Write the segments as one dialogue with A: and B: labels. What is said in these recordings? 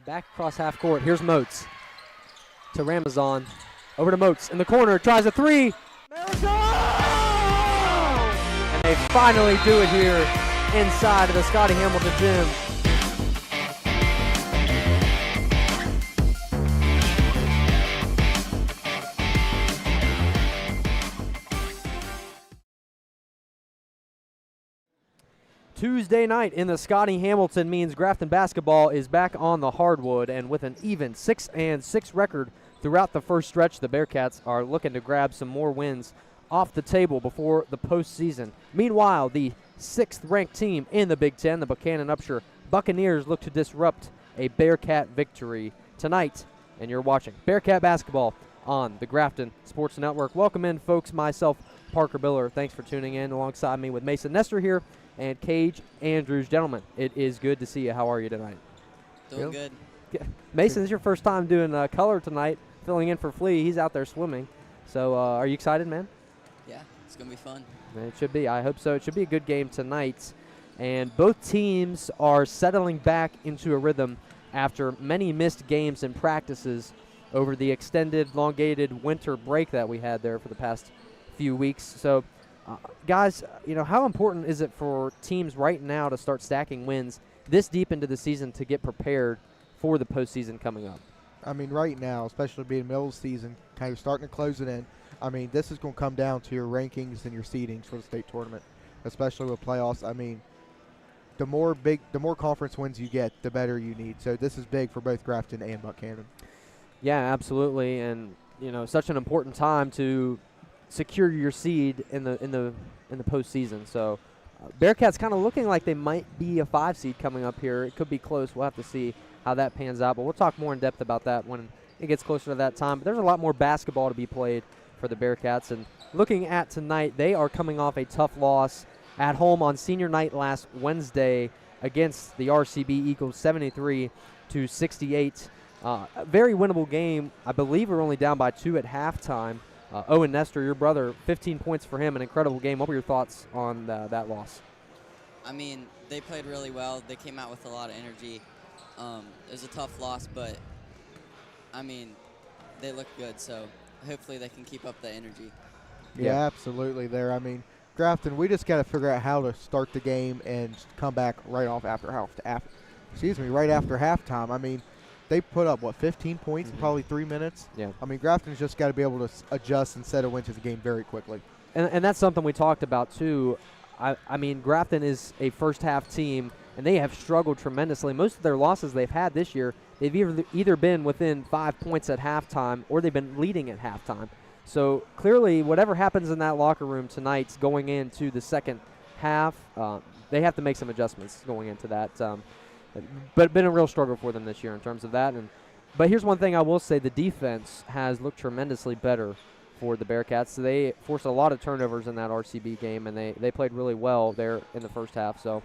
A: Back across half court. Here's Moats to Ramazan. Over to Moats in the corner. Tries a three. Miracle! And they finally do it here inside of the Scotty Hamilton gym. Tuesday night in the Scotty Hamilton means Grafton basketball is back on the hardwood, and with an even 6-6 record throughout the first stretch, the Bearcats are looking to grab some more wins off the table before the postseason. Meanwhile, the 6th-ranked team in the Big Ten, the Buckannon-Upsher Buccaneers, look to disrupt a Bearcat victory tonight, and you're watching Bearcat basketball on the Grafton Sports Network. Welcome in, folks. Myself, Parker Biller. Thanks for tuning in alongside me with Mason Nestor here and Cage Andrews. Gentlemen, it is good to see you. How are you tonight?
B: Doing good.
A: Mason, this is your first time doing color tonight, filling in for Flea. He's out there swimming. So are you excited, man?
B: Yeah, it's going to be fun.
A: It should be. I hope so. It should be a good game tonight. And both teams are settling back into a rhythm after many missed games and practices over the extended, elongated winter break that we had there for the past few weeks. So guys, you know, how important is it for teams right now to start stacking wins this deep into the season to get prepared for the postseason coming up?
C: I mean, right now, especially being middle of the season, kind of starting to close it in, I mean, this is going to come down to your rankings and your seedings for the state tournament, especially with playoffs. I mean, the more conference wins you get, the better you need. So this is big for both Grafton and Buckhannon.
A: Yeah, absolutely. And, you know, such an important time to secure your seed in the postseason. So Bearcats kind of looking like they might be a 5 seed coming up here. It could be close. We'll have to see how that pans out, but we'll talk more in depth about that when it gets closer to that time. But there's a lot more basketball to be played for the Bearcats. And looking at tonight, they are coming off a tough loss at home on senior night last Wednesday against the RCB Eagles, 73-68. A very winnable game. I believe we're only down by 2 at halftime. Owen Nestor, your brother, 15 points for him, an incredible game. What were your thoughts on that loss?
B: I mean, they played really well. They came out with a lot of energy. It was a tough loss, but, I mean, they look good, so hopefully they can keep up the energy.
C: Yeah, absolutely there. I mean, Grafton, we just got to figure out how to start the game and come back right after halftime. I mean, they put up, 15 points in probably 3 minutes?
A: Yeah.
C: I mean, Grafton's just got to be able to adjust and settle into the game very quickly.
A: And that's something we talked about, too. I mean, Grafton is a first-half team, and they have struggled tremendously. Most of their losses they've had this year, they've either been within 5 points at halftime or they've been leading at halftime. So, clearly, whatever happens in that locker room tonight going into the second half, they have to make some adjustments going into that. But been a real struggle for them this year in terms of that. But here's one thing I will say. The defense has looked tremendously better for the Bearcats. They forced a lot of turnovers in that RCB game, and they played really well there in the first half. So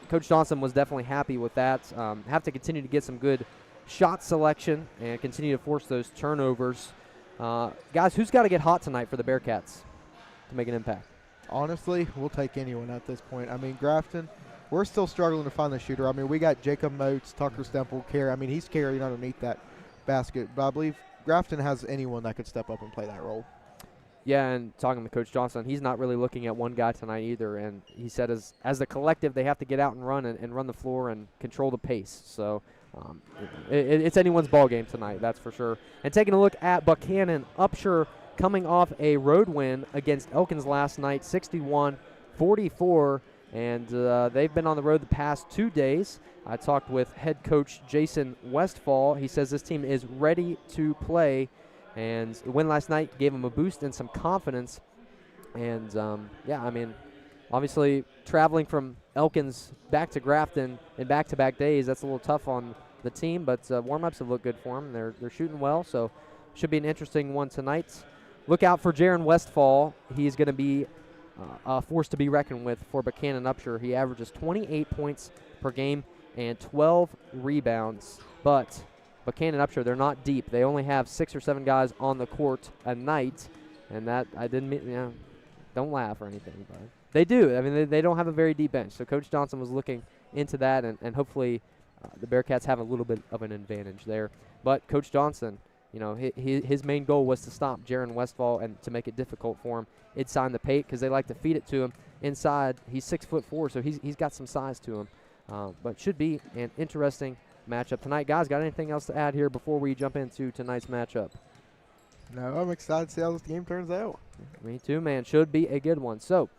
A: Coach Johnson was definitely happy with that. Have to continue to get some good shot selection and continue to force those turnovers. Guys, who's got to get hot tonight for the Bearcats to make an impact?
C: Honestly, we'll take anyone at this point. I mean, Grafton, we're still struggling to find the shooter. I mean, we got Jacob Moats, Tucker Stemple, I mean, he's carrying underneath that basket. But I believe Grafton has anyone that could step up and play that role.
A: Yeah, and talking to Coach Johnson, he's not really looking at one guy tonight either. And he said as the collective, they have to get out and run and run the floor and control the pace. So it's anyone's ball game tonight, that's for sure. And taking a look at Buckannon-Upsher coming off a road win against Elkins last night, 61-44. And they've been on the road the past 2 days. I talked with head coach Jason Westfall. He says this team is ready to play. And the win last night gave them a boost and some confidence. And, yeah, I mean, obviously traveling from Elkins back to Grafton in back-to-back days, that's a little tough on the team. But warm-ups have looked good for them. They're shooting well, so should be an interesting one tonight. Look out for Jaron Westfall. He's going to be a force to be reckoned with for Buckannon-Upsher. He averages 28 points per game and 12 rebounds. But Buckannon-Upsher, they're not deep. They only have 6 or 7 guys on the court a night. And that, I didn't mean, don't laugh or anything. But they do. I mean, they don't have a very deep bench. So Coach Johnson was looking into that and hopefully the Bearcats have a little bit of an advantage there. But Coach Johnson, you know, his main goal was to stop Jaron Westfall and to make it difficult for him inside the paint because they like to feed it to him inside. He's 6'4", so he's got some size to him. But should be an interesting matchup tonight. Guys, got anything else to add here before we jump into tonight's matchup?
C: No, I'm excited to see how this game turns out.
A: Me too, man. Should be a good one. So,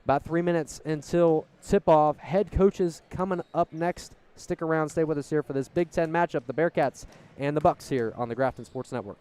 A: about 3 minutes until tip-off. Head coaches coming up next. Stick around, stay with us here for this Big Ten matchup, the Bearcats and the Bucks here on the Grafton Sports Network.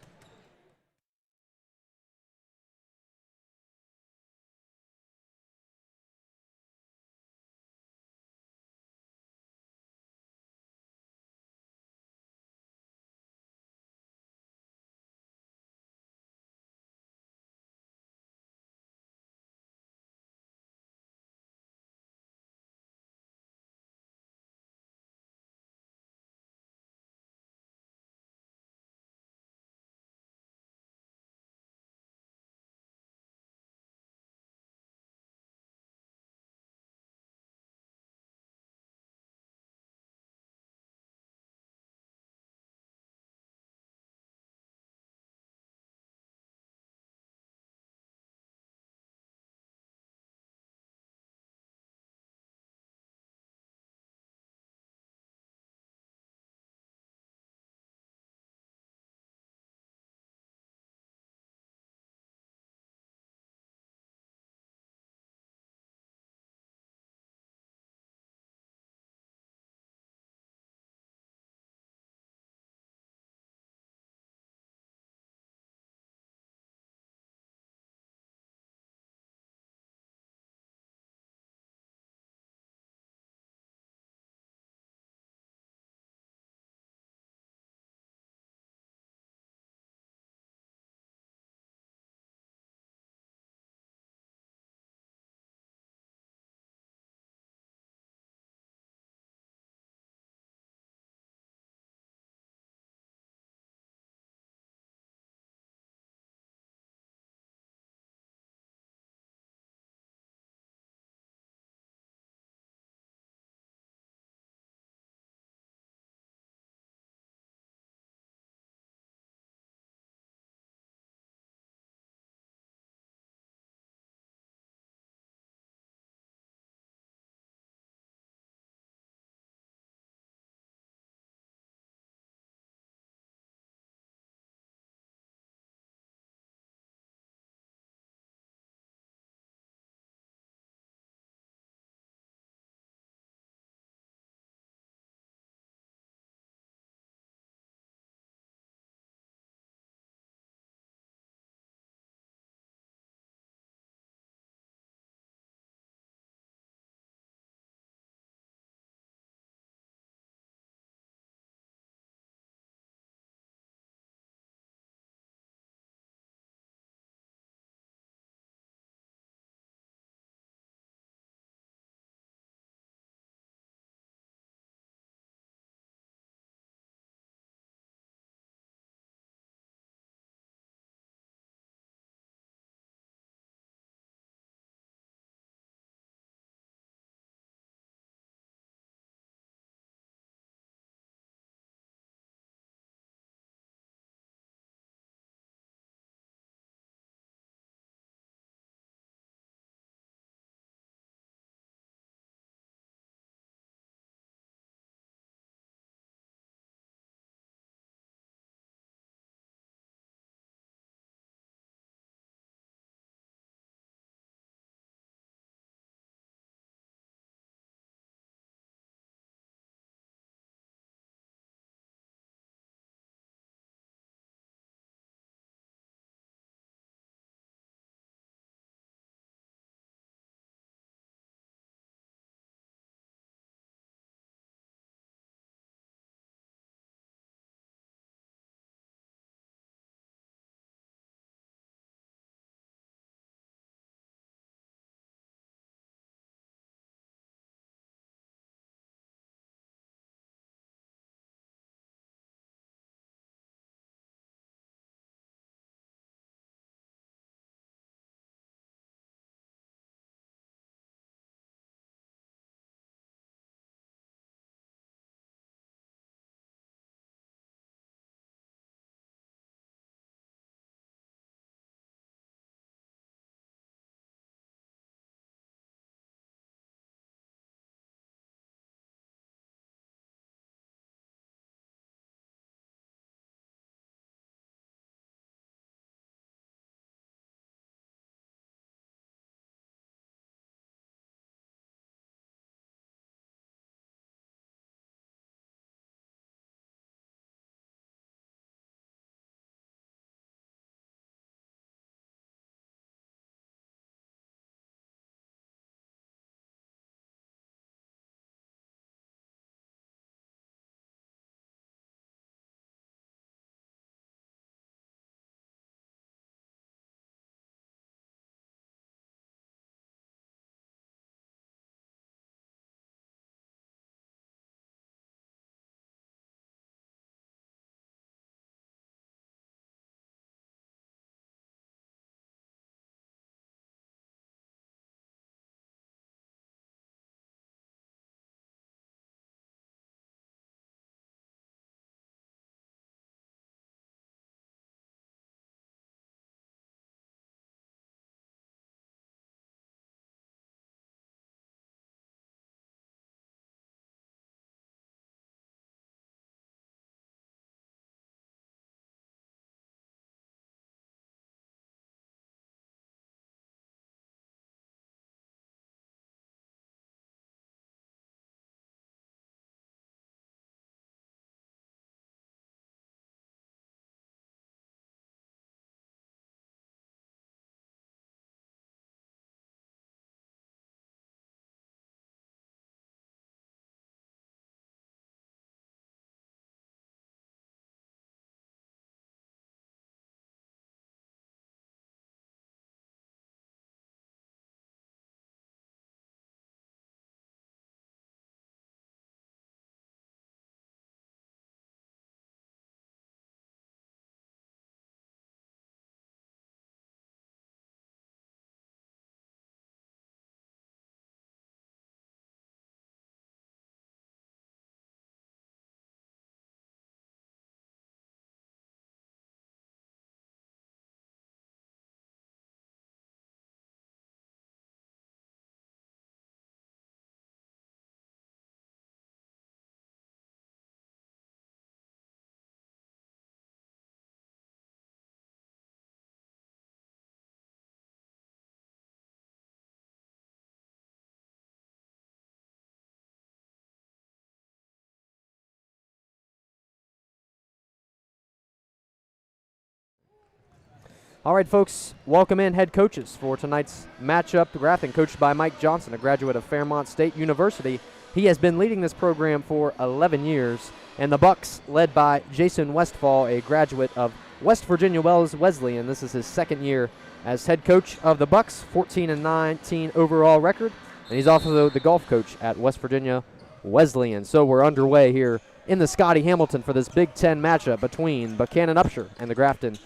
A: All right, folks, welcome in head coaches for tonight's matchup. Grafton, coached by Mike Johnson, a graduate of Fairmont State University. He has been leading this program for 11 years. And the Bucks, led by Jason Westfall, a graduate of West Virginia Wesleyan. This is his second year as head coach of the Bucks, 14-19 overall record. And he's also the golf coach at West Virginia Wesleyan. So we're underway here in the Scotty Hamilton for this Big Ten matchup between Buckannon-Upsher and the Grafton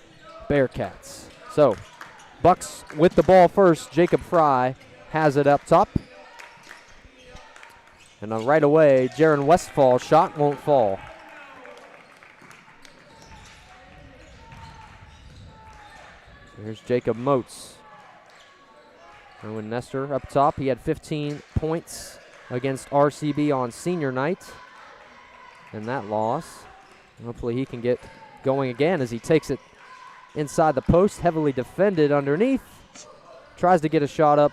A: Bearcats. So, Bucks with the ball first. Jacob Fry has it up top. And right away, Jaron Westfall shot won't fall. Here's Jacob Moats. Owen Nestor up top. He had 15 points against RCB on senior night in that loss. Hopefully he can get going again as he takes it inside the post, heavily defended underneath. Tries to get a shot up,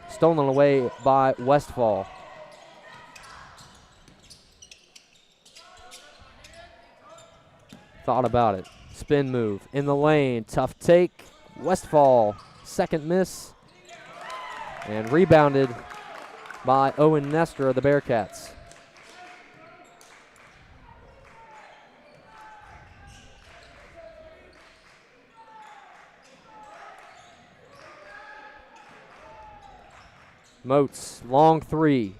A: stolen away by Westfall. Thought about it. Spin move in the lane, tough take. Westfall, second miss. And rebounded by Owen Nestor of the Bearcats. Moats, long three.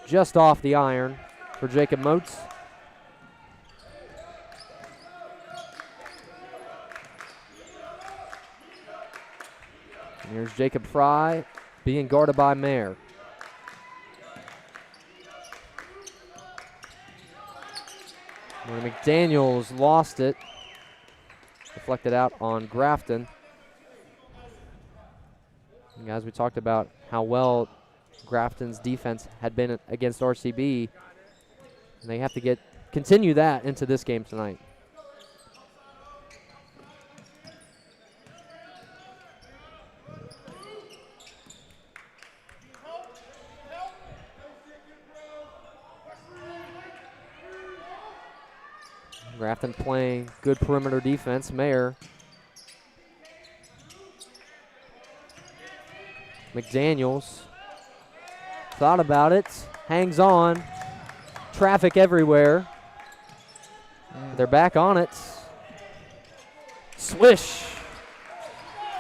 A: Just off the iron for Jacob Moats. And here's Jacob Fry being guarded by Mayer. And McDaniels lost it. Deflected out on Grafton. And guys, we talked about how well Grafton's defense had been against RCB. And they have to continue that into this game tonight. Grafton playing good perimeter defense. Mayer. McDaniels thought about it, hangs on. Traffic everywhere. They're back on it. Swish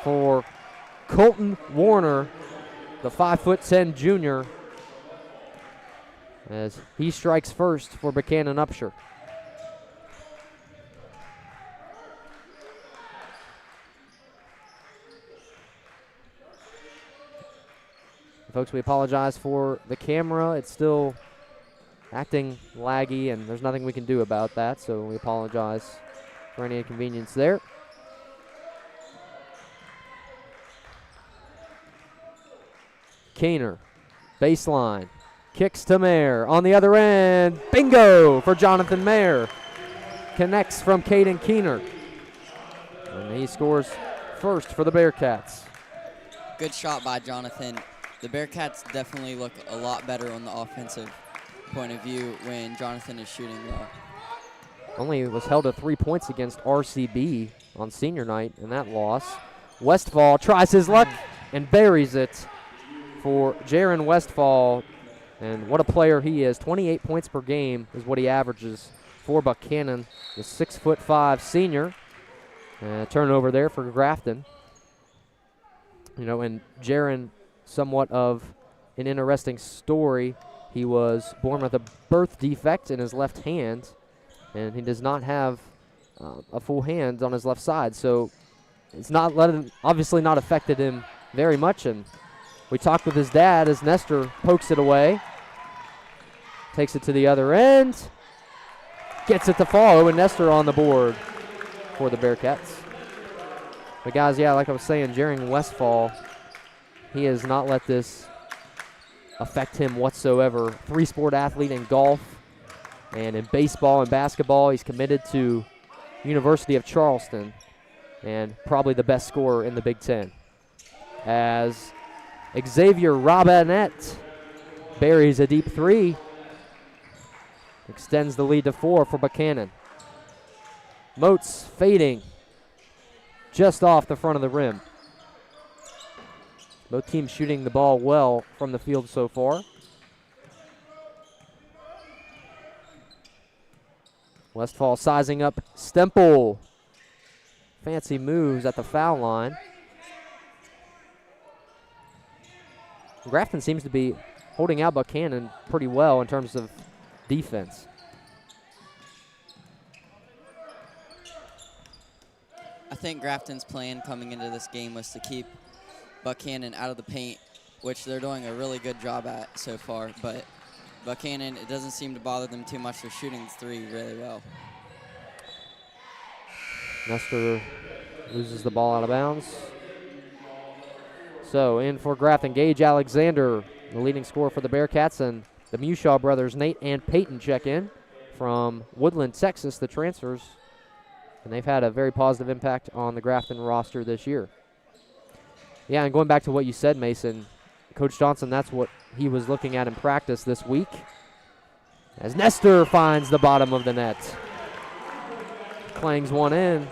A: for Colton Warner, the 5'10" junior, as he strikes first for Buckannon-Upsher. Folks, we apologize for the camera. It's still acting laggy, and there's nothing we can do about that, so we apologize for any inconvenience there. Keener, baseline, kicks to Mayer. On the other end, bingo for Jonathan Mayer. Connects from Caden Keener. And he scores first for the Bearcats.
B: Good shot by Jonathan. The Bearcats definitely look a lot better on the offensive point of view when Jonathan is shooting well.
A: Only was held to 3 points against RCB on senior night in that loss. Westfall tries his luck and buries it for Jaron Westfall. And what a player he is. 28 points per game is what he averages for Buchanan, the 6'5" senior. Turnover there for Grafton. You know, and Jaron, somewhat of an interesting story. He was born with a birth defect in his left hand, and he does not have a full hand on his left side. So it's not obviously not affected him very much. And we talked with his dad as Nestor pokes it away, takes it to the other end, gets it to fall, and Nestor on the board for the Bearcats. But guys, yeah, like I was saying, Jaron Westfall, he has not let this affect him whatsoever. Three-sport athlete in golf and in baseball and basketball. He's committed to University of Charleston and probably the best scorer in the Big Ten. As Xavier Robinette buries a deep three, extends the lead to 4 for Buchanan. Moats fading. just off the front of the rim. Both teams shooting the ball well from the field so far. Westfall sizing up Stemple. Fancy moves at the foul line. Grafton seems to be holding out Buchanan pretty well in terms of defense.
B: I think Grafton's plan coming into this game was to keep Buchanan out of the paint, which they're doing a really good job at so far. But Buchanan, it doesn't seem to bother them too much. They're shooting the three really well.
A: Nestor loses the ball out of bounds. So in for Grafton, Gage Alexander, the leading scorer for the Bearcats, and the Mushaw brothers, Nate and Peyton, check in from Woodland, Texas, the transfers. And they've had a very positive impact on the Grafton roster this year. Yeah, and going back to what you said, Mason, Coach Johnson, that's what he was looking at in practice this week. As Nestor finds the bottom of the net. Clangs one in.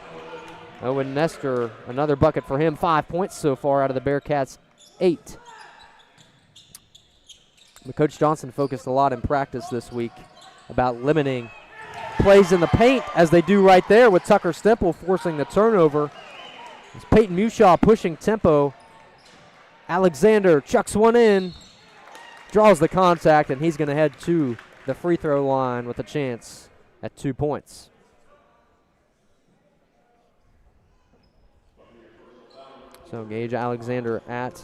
A: Owen Nestor, another bucket for him. 5 points so far out of the Bearcats' 8. But Coach Johnson focused a lot in practice this week about limiting plays in the paint, as they do right there with Tucker Stemple forcing the turnover. It's Peyton Mushaw pushing tempo. Alexander chucks one in, draws the contact, and he's going to head to the free throw line with a chance at 2 points. So Gage Alexander at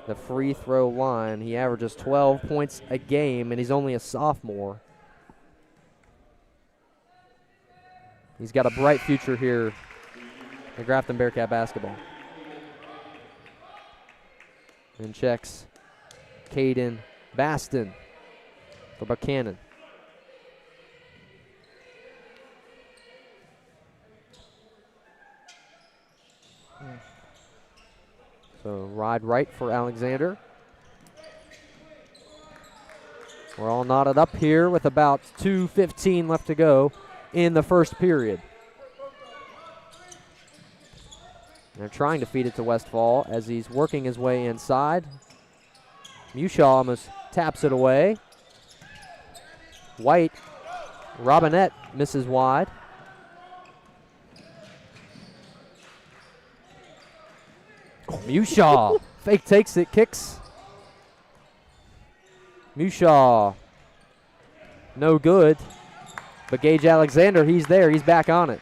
A: the free throw line. He averages 12 points a game, and he's only a sophomore. He's got a bright future here in Grafton Bearcat basketball. And checks Caden Baston for Buchanan. So ride right for Alexander. We're all knotted up here with about 2:15 left to go in the first period. They're trying to feed it to Westfall as he's working his way inside. Mushaw almost taps it away. White, Robinette misses wide. Mushaw, fake takes it, kicks. Mushaw, no good. But Gage Alexander, he's there, he's back on it.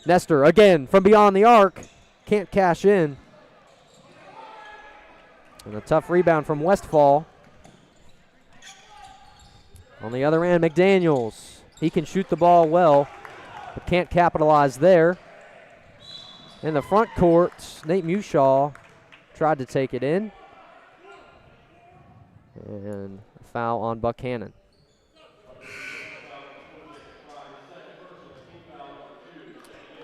A: Nestor again from beyond the arc, can't cash in. And a tough rebound from Westfall. On the other end, McDaniels, he can shoot the ball well, but can't capitalize there. In the front court, Nate Mushaw tried to take it in. And a foul on Buchanan.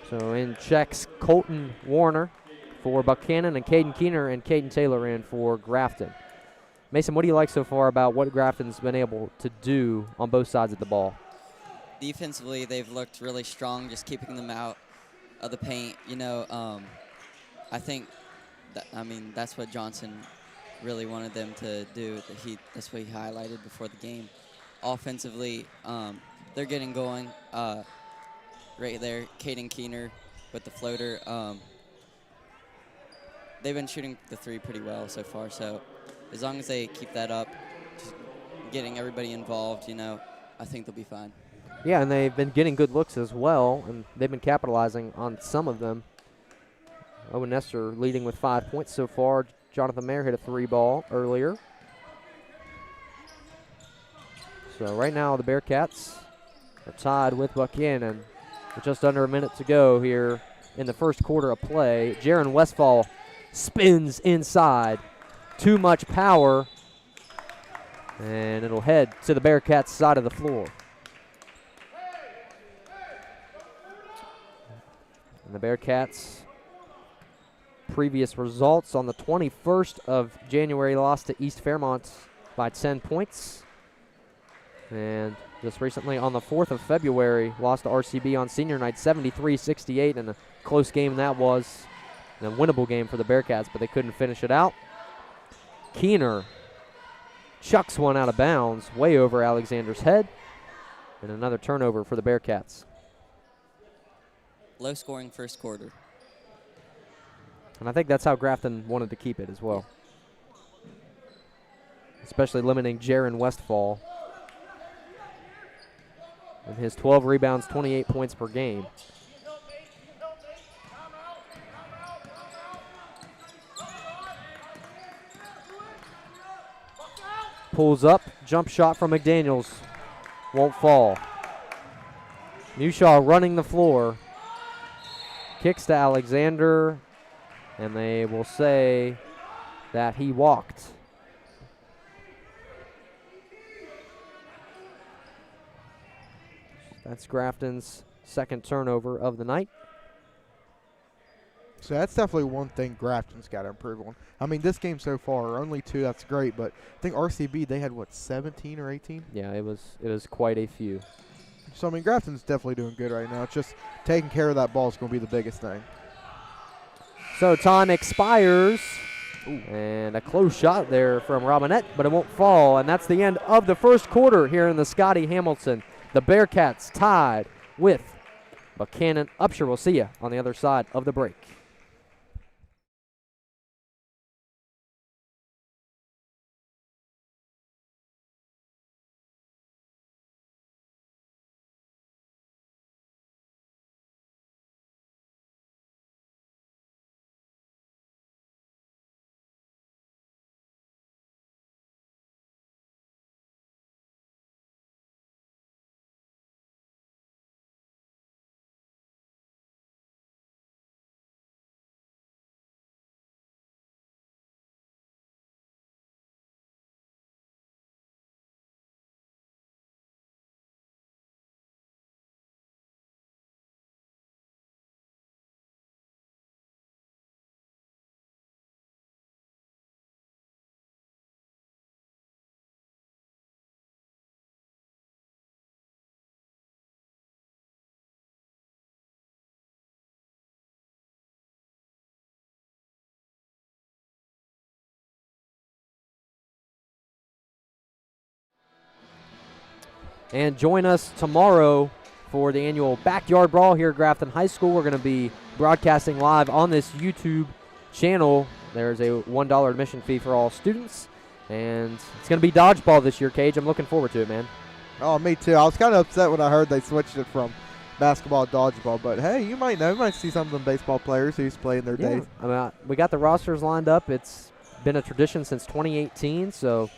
A: So in checks Colton Warner for Buchanan, and Caden Keener and Caden Taylor in for Grafton. Mason, what do you like so far about what Grafton's been able to do on both sides of the ball?
B: Defensively, they've looked really strong, just keeping them out of the paint. You know, I think, that's what Johnson really wanted them to do. That's what he highlighted before the game. Offensively, they're getting going. Right there, Caden Keener with the floater. They've been shooting the three pretty well so far, so as long as they keep that up, just getting everybody involved, I think they'll be fine.
A: Yeah, and they've been getting good looks as well, and they've been capitalizing on some of them. Owen Nestor leading with 5 points so far. Jonathan Mayer hit a 3-ball earlier. So right now the Bearcats are tied with Buchanan with just under a minute to go here in the first quarter of play. Jaron Westfall spins inside. Too much power, and it'll head to the Bearcats' side of the floor. And the Bearcats' previous results on the 21st of January lost to East Fairmont by 10 points. And just recently on the 4th of February. Lost to RCB on senior night 73-68, and a close game that was, and a winnable game for the Bearcats, but they couldn't finish it out. Keener chucks one out of bounds way over Alexander's head, and another turnover for the Bearcats.
B: Low-scoring first quarter.
A: And I think that's how Grafton wanted to keep it as well, especially limiting Jaron Westfall and his 12 rebounds, 28 points per game. Pulls up, jump shot from McDaniels, won't fall. Newshaw running the floor, kicks to Alexander, and they will say that he walked. That's Grafton's second turnover of the night.
C: So that's definitely one thing Grafton's got to improve on. I mean, this game so far, only 2, that's great, but I think RCB, they had, what, 17 or 18?
A: Yeah, it was quite a few.
C: So, I mean, Grafton's definitely doing good right now. It's just taking care of that ball is going to be the biggest thing.
A: So time expires. Ooh. And a close shot there from Robinette, but it won't fall, and that's the end of the first quarter here in the Scotty Hamilton. The Bearcats tied with Buchanan-Upsher. We'll see you on the other side of the break. And join us tomorrow for the annual Backyard Brawl here at Grafton High School. We're going to be broadcasting live on this YouTube channel. There's a $1 admission fee for all students. And it's going to be dodgeball this year, Cage. I'm looking forward to it, man.
C: Oh, me too. I was kind of upset when I heard they switched it from basketball to dodgeball. But, hey, you might know. You might see some of them baseball players who's playing their days.
A: I mean, we got the rosters lined up. It's been a tradition since 2018, so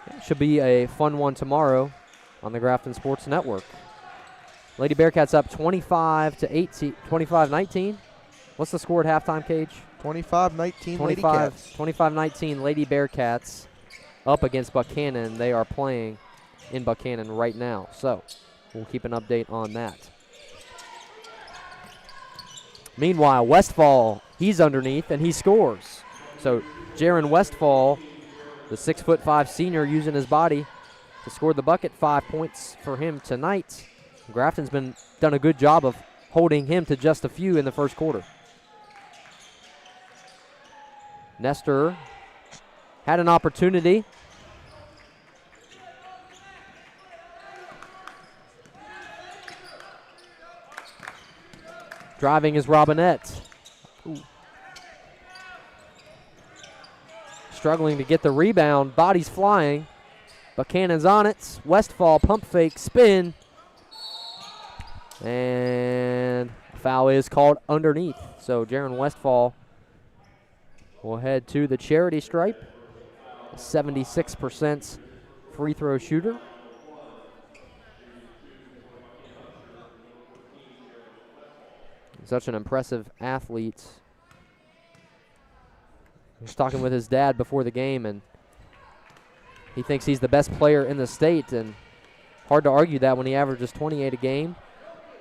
A: it should be a fun one tomorrow on the Grafton Sports Network. Lady Bearcats up 25-19. What's the score at halftime, Cage?
C: 25-19 Lady Cats.
A: 25-19 Lady Bearcats up against Buchanan. They are playing in Buchanan right now, so we'll keep an update on that. Meanwhile, Westfall, he's underneath, and he scores. So Jaron Westfall, the 6'5" senior, using his body to score the bucket. 5 points for him tonight. Grafton's done a good job of holding him to just a few in the first quarter. Nestor had an opportunity. Driving is Robinette. Ooh. Struggling to get the rebound. Body's flying. Buchanan's on it. Westfall pump fake spin. And a foul is called underneath. So Jaron Westfall will head to the charity stripe. A 76% free throw shooter. Such an impressive athlete. I was talking with his dad before the game, and he thinks he's the best player in the state, and hard to argue that when he averages 28 a game.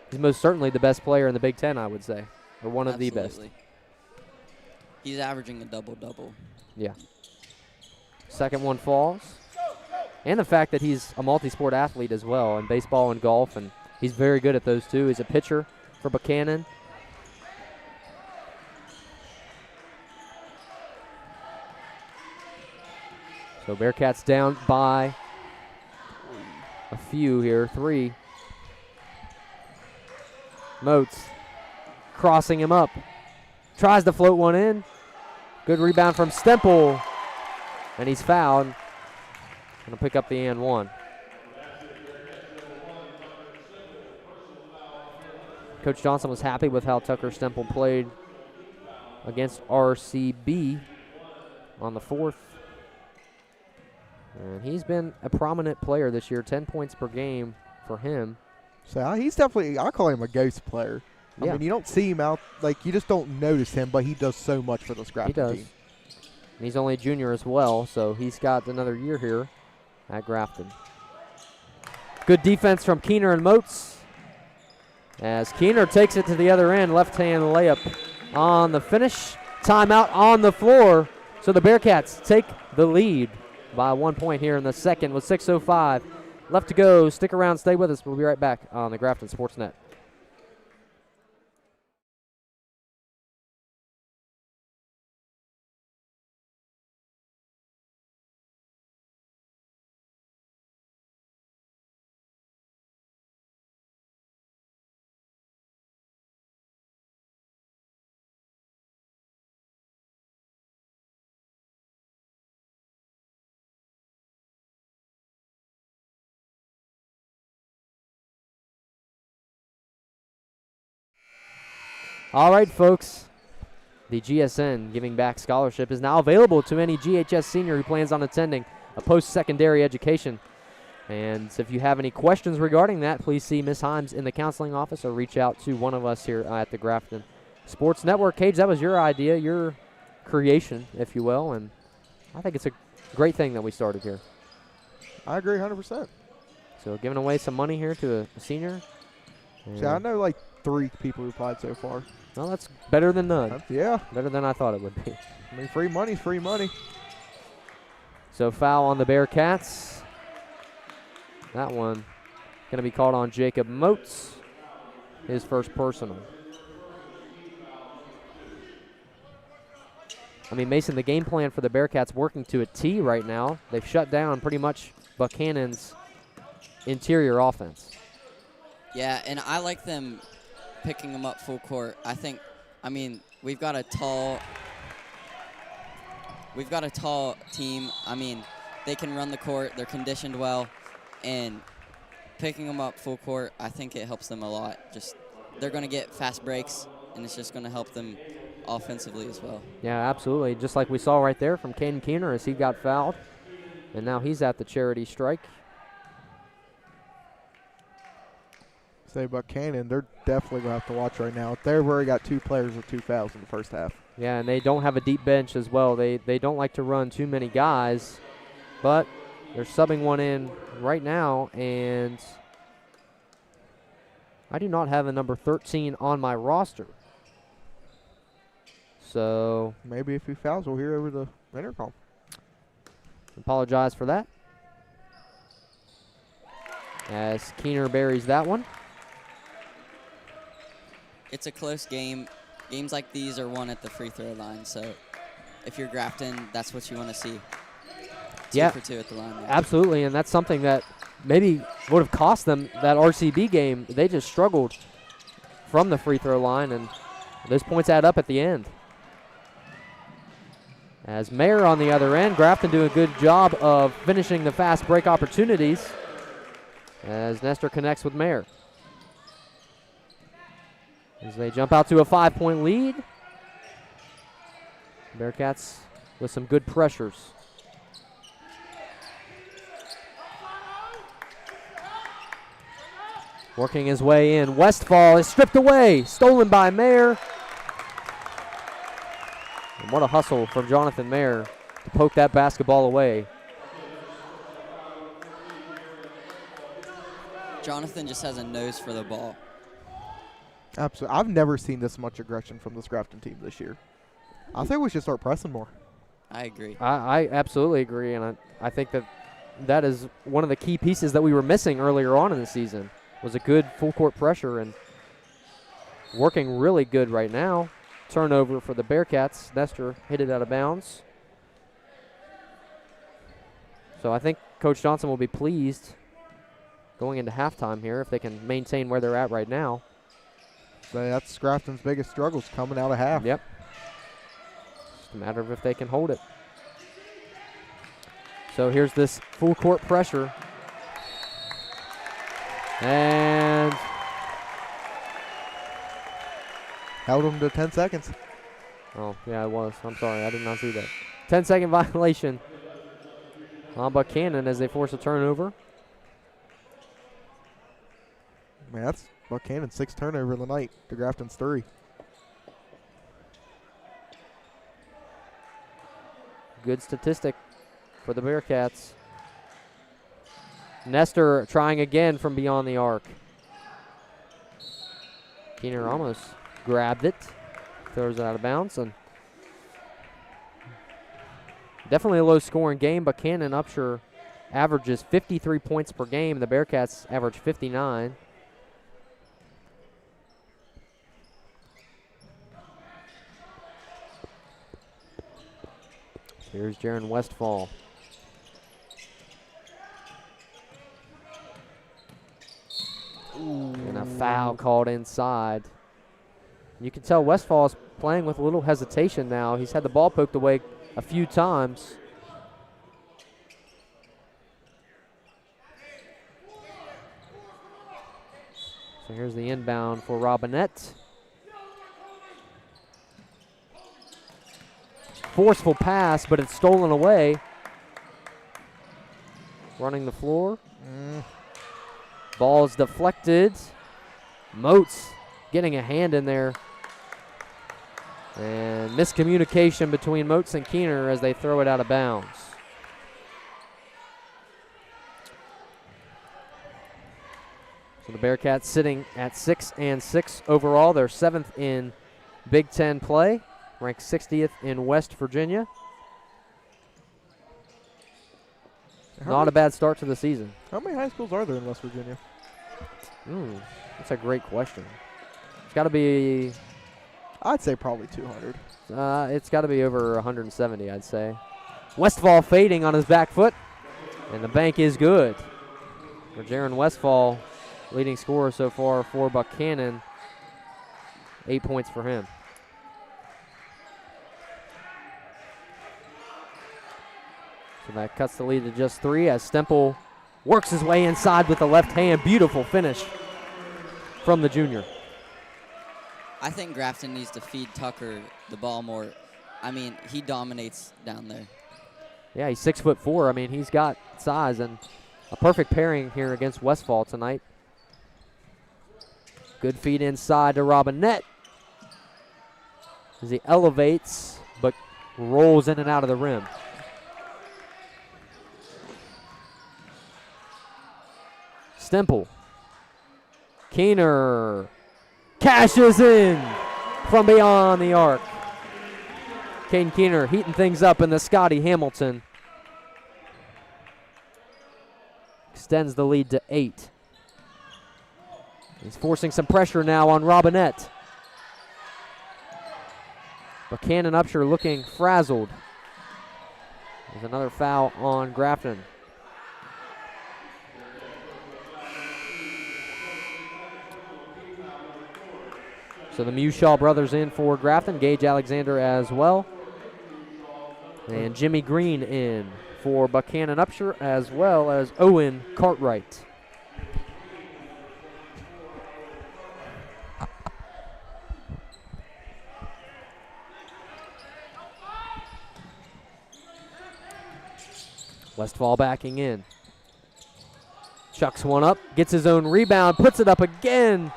A: He's most certainly the best player in the Big Ten, I would say, or one of the best.
B: He's averaging a double-double.
A: Yeah. Second one falls. and the fact that he's a multi-sport athlete as well in baseball and golf, and he's very good at those too. He's a pitcher for Buchanan. So Bearcats down by a few here, 3. Moats crossing him up. Tries to float one in. Good rebound from Stemple. And he's fouled. Going to pick up the and 1. Coach Johnson was happy with how Tucker Stemple played against RCB on the 4th. And he's been a prominent player this year, 10 points per game for him.
C: So he's definitely, I call him a ghost player. I mean, you don't see him out, like, you just don't notice him, but he does so much for this Grafton team.
A: He does. And he's only a junior as well, so he's got another year here at Grafton. Good defense from Keener and Moats. As Keener takes it to the other end, left-hand layup on the finish. Timeout on the floor, so the Bearcats take the lead by 1 point here in the second with 6:05 left to go. Stick around, stay with us. We'll be right back on the Grafton Sports Net. All right, folks. The GSN Giving Back Scholarship is now available to any GHS senior who plans on attending a post-secondary education. And if you have any questions regarding that, please see Ms. Himes in the counseling office or reach out to one of us here at the Grafton Sports Network. Cage, that was your idea, your creation, if you will, and I think it's a great thing that we started here.
C: I agree 100%.
A: So giving away some money here to a senior.
C: See, I know like 3 people who applied so far.
A: Well, that's better than none.
C: Yeah.
A: Better than I thought it would be.
C: I mean, free money's free money.
A: So foul on the Bearcats. That one going to be called on Jacob Moats, his first personal. I mean, Mason, the game plan for the Bearcats working to a T right now. They've shut down pretty much Buchanan's interior offense.
B: Yeah, and I like them picking them up full court. I mean, we've got a tall team. I mean, they can run the court. They're conditioned well, and picking them up full court, I think it helps them a lot. Just they're going to get fast breaks, and it's just going to help them offensively as well.
A: Yeah, absolutely. Just like we saw right there from Caden Keener as he got fouled, and now he's at the charity strike.
C: Say Buchanan, they're definitely going to have to watch right now. They've already got 2 players with 2 fouls in the first half.
A: Yeah, and they don't have a deep bench as well. They don't like to run too many guys, but they're subbing one in right now, and I do not have a number 13 on my roster. So
C: maybe if he fouls, we'll hear over the intercom.
A: Apologize for that. As Keener buries that one.
B: It's a close game. Games like these are won at the free throw line, so if you're Grafton, that's what you want to see. 2 for 2 at the line. There.
A: Absolutely, and that's something that maybe would have cost them that RCB game. They just struggled from the free throw line, and those points add up at the end. As Mayer on the other end, Grafton doing a good job of finishing the fast break opportunities as Nestor connects with Mayer. As they jump out to a 5-point lead. Bearcats with some good pressures. Working his way in. Westfall is stripped away. Stolen by Mayer. And what a hustle from Jonathan Mayer to poke that basketball away.
B: Jonathan just has a nose for the ball.
C: Absolutely. I've never seen this much aggression from this Grafton team this year. I think we should start pressing more.
B: I agree.
A: I absolutely agree, and I think that that is one of the key pieces that we were missing earlier on in the season, was a good full court pressure, and working really good right now. Turnover for the Bearcats. Nestor hit it out of bounds. So I think Coach Johnson will be pleased going into halftime here if they can maintain where they're at right now.
C: So that's Grafton's biggest struggles coming out of half.
A: Yep. Just a matter of if they can hold it. So here's this full court pressure. And
C: held them to 10 seconds.
A: oh, yeah, it was. I'm sorry. I did not see that. 10-second violation on Buchanan as they force a turnover.
C: Man, that's Buckanon's 6th turnover of the night to Grafton's 3.
A: Good statistic for the Bearcats. Nestor trying again from beyond the arc. Keener almost grabbed it, throws it out of bounds, and definitely a low-scoring game. Buchanan-Upsher averages 53 points per game. The Bearcats average 59. Here's Jaron Westfall. Ooh. And a foul called inside. You can tell Westfall is playing with a little hesitation now. He's had the ball poked away a few times. So here's the inbound for Robinette. Forceful pass, but it's stolen away. Running the floor. Ball is deflected. Moats getting a hand in there. And miscommunication between Moats and Keener as they throw it out of bounds. So the Bearcats sitting at 6-6 overall. They're 7th in Big Ten play. Ranked 60th in West Virginia. Not a bad start to the season.
C: How many high schools are there in West Virginia?
A: That's a great question. It's got to be...
C: I'd say probably 200.
A: It's got to be over 170, I'd say. Westfall fading on his back foot, and the bank is good. For Jaron Westfall, leading scorer so far for Buchanan. 8 points for him. So that cuts the lead to just 3 as Stemple works his way inside with the left hand. Beautiful finish from the junior.
B: I think Grafton needs to feed Tucker the ball more. I mean, he dominates down there.
A: Yeah, he's 6'4". I mean, he's got size and a perfect pairing here against Westfall tonight. Good feed inside to Robinette as he elevates but rolls in and out of the rim. Stemple. Keener cashes in from beyond the arc. Caden Keener heating things up in the Scotty Hamilton. Extends the lead to 8. He's forcing some pressure now on Robinette. Buchanan-Upsher looking frazzled. There's another foul on Grafton. So the Mushaw brothers in for Grafton. Gage Alexander as well. And Jimmy Green in for Buchanan-Upsher, as well as Owen Cartwright. Westfall backing in. Chucks one up, gets his own rebound, puts it up again.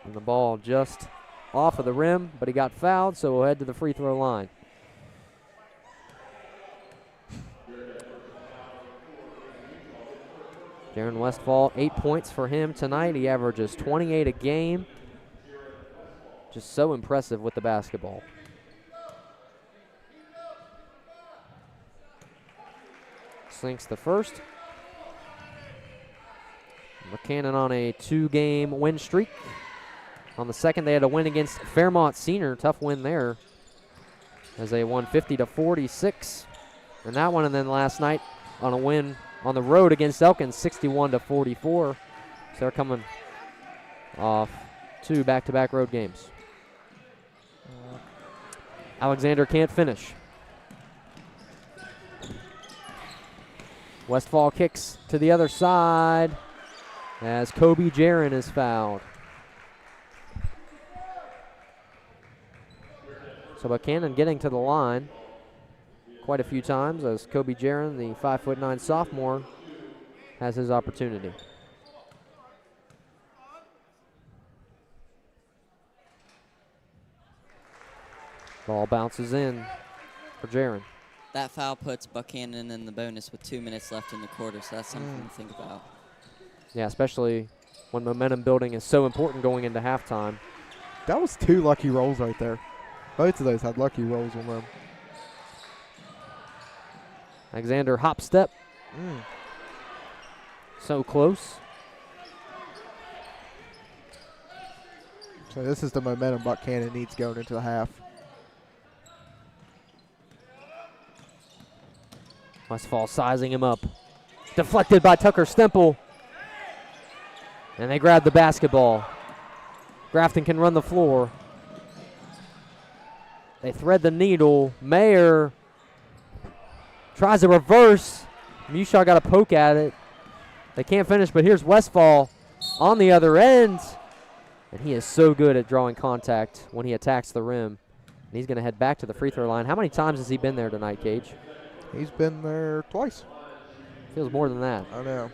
A: And the ball just off of the rim, but he got fouled, so we'll head to the free throw line. Jaron Westfall, 8 points for him tonight. He averages 28 a game. Just so impressive with the sinks the first. Buchanan on a 2-game win streak. On the second, they had a win against Fairmont Senior. Tough win there as they won 50-46 in that one. And then last night on a win on the road against Elkins, 61-44. So they're coming off 2 back-to-back road games. Alexander can't finish. Westfall kicks to the other side as Kobe Jaron is fouled. So Buchanan getting to the line quite a few times as Kobe Jaron, the 5'9" sophomore, has his opportunity. Ball bounces in for Jaron.
B: That foul puts Buchanan in the bonus with 2 minutes left in the quarter, so that's something to think about.
A: Yeah, especially when momentum building is so important going into halftime.
C: That was 2 lucky rolls right there. Both of those had lucky rolls on them.
A: Alexander hop step. So close.
C: So this is the momentum Buchanan needs going into the half.
A: Westfall sizing him up. Deflected by Tucker Stemple. And they grab the basketball. Grafton can run the floor. They thread the needle. Mayer tries a reverse. Mushaw got a poke at it. They can't finish, but here's Westfall on the other end. And he is so good at drawing contact when he attacks the rim. And he's going to head back to the free throw line. How many times has he been there tonight, Cage?
C: He's been there twice.
A: Feels more than that.
C: I know.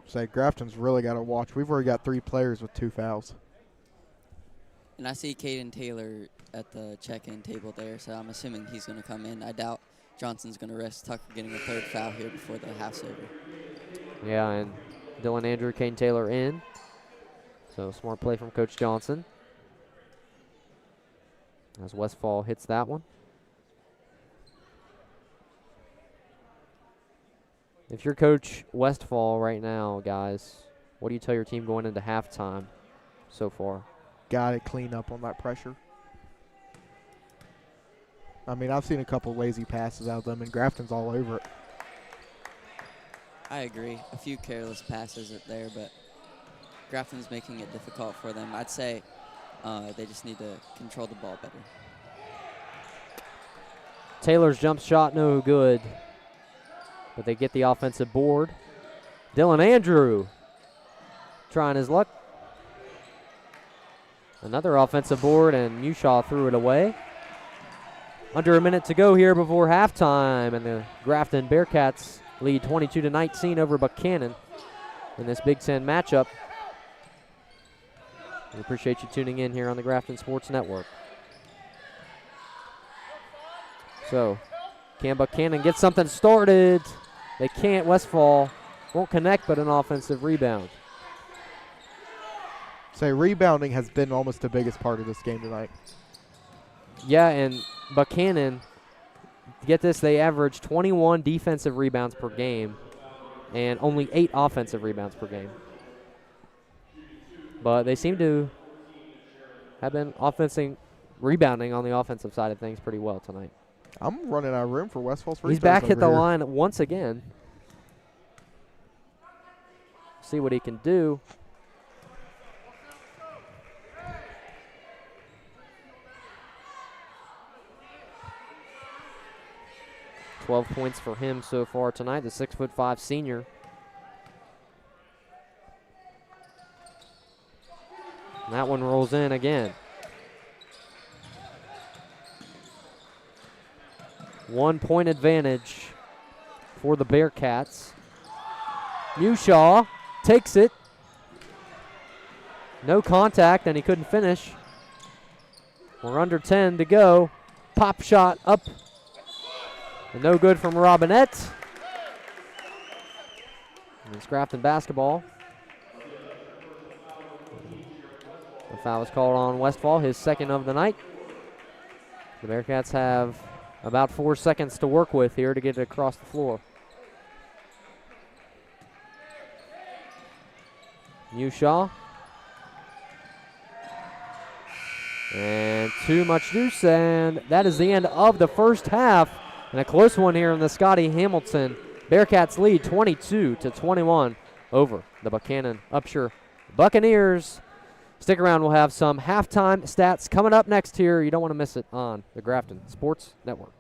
C: Say Grafton's really got to watch. We've already got 3 players with 2 fouls.
B: And I see Caden Taylor at the check-in table there, so I'm assuming he's going to come in. I doubt Johnson's going to risk Tucker getting a 3rd foul here before the half's over.
A: Yeah, and Dylan Andrew, Kane Taylor in. So smart play from Coach Johnson. As Westfall hits that one. If you're Coach Westfall right now, guys, what do you tell your team going into halftime so far?
C: Got to clean up on that pressure. I mean, I've seen a couple lazy passes out of them, and Grafton's all over it.
B: I agree. A few careless passes there, but Grafton's making it difficult for them. I'd say they just need to control the ball better.
A: Taylor's jump shot, no good. But they get the offensive board. Dylan Andrew trying his luck. Another offensive board, and Mushaw threw it away. Under a minute to go here before halftime, and the Grafton Bearcats lead 22-19 over Buchanan in this Big Ten matchup. We appreciate you tuning in here on the Grafton Sports Network. So, can Buchanan get something started? They can't. Westfall won't connect, but an offensive rebound.
C: Say rebounding has been almost the biggest part of this game tonight.
A: Yeah, and Buchanan, get this, they average 21 defensive rebounds per game and only 8 offensive rebounds per game. But they seem to have been rebounding on the offensive side of things pretty well tonight.
C: I'm running out of room for Westfall's free
A: He's
C: throws
A: back
C: over
A: at the
C: here.
A: line once again. See what he can do. $12 points for him so far tonight, the 6'5" senior. And that one rolls in again. 1 point advantage for the Bearcats. Mushaw takes it. No contact, and he couldn't finish. We're under 10 to go. Pop shot up. And no good from Robinette. And it's Grafton basketball. The foul was called on Westfall, his second of the night. The Bearcats have About 4 seconds to work with here to get it across the floor. Shaw. And too much juice, and that is the end of the first half. And a close one here in the Scotty Hamilton. Bearcats lead 22-21 over the Buckannon-Upsher Buccaneers. Stick around, we'll have some halftime stats coming up next here. You don't want to miss it on the Grafton Sports Network.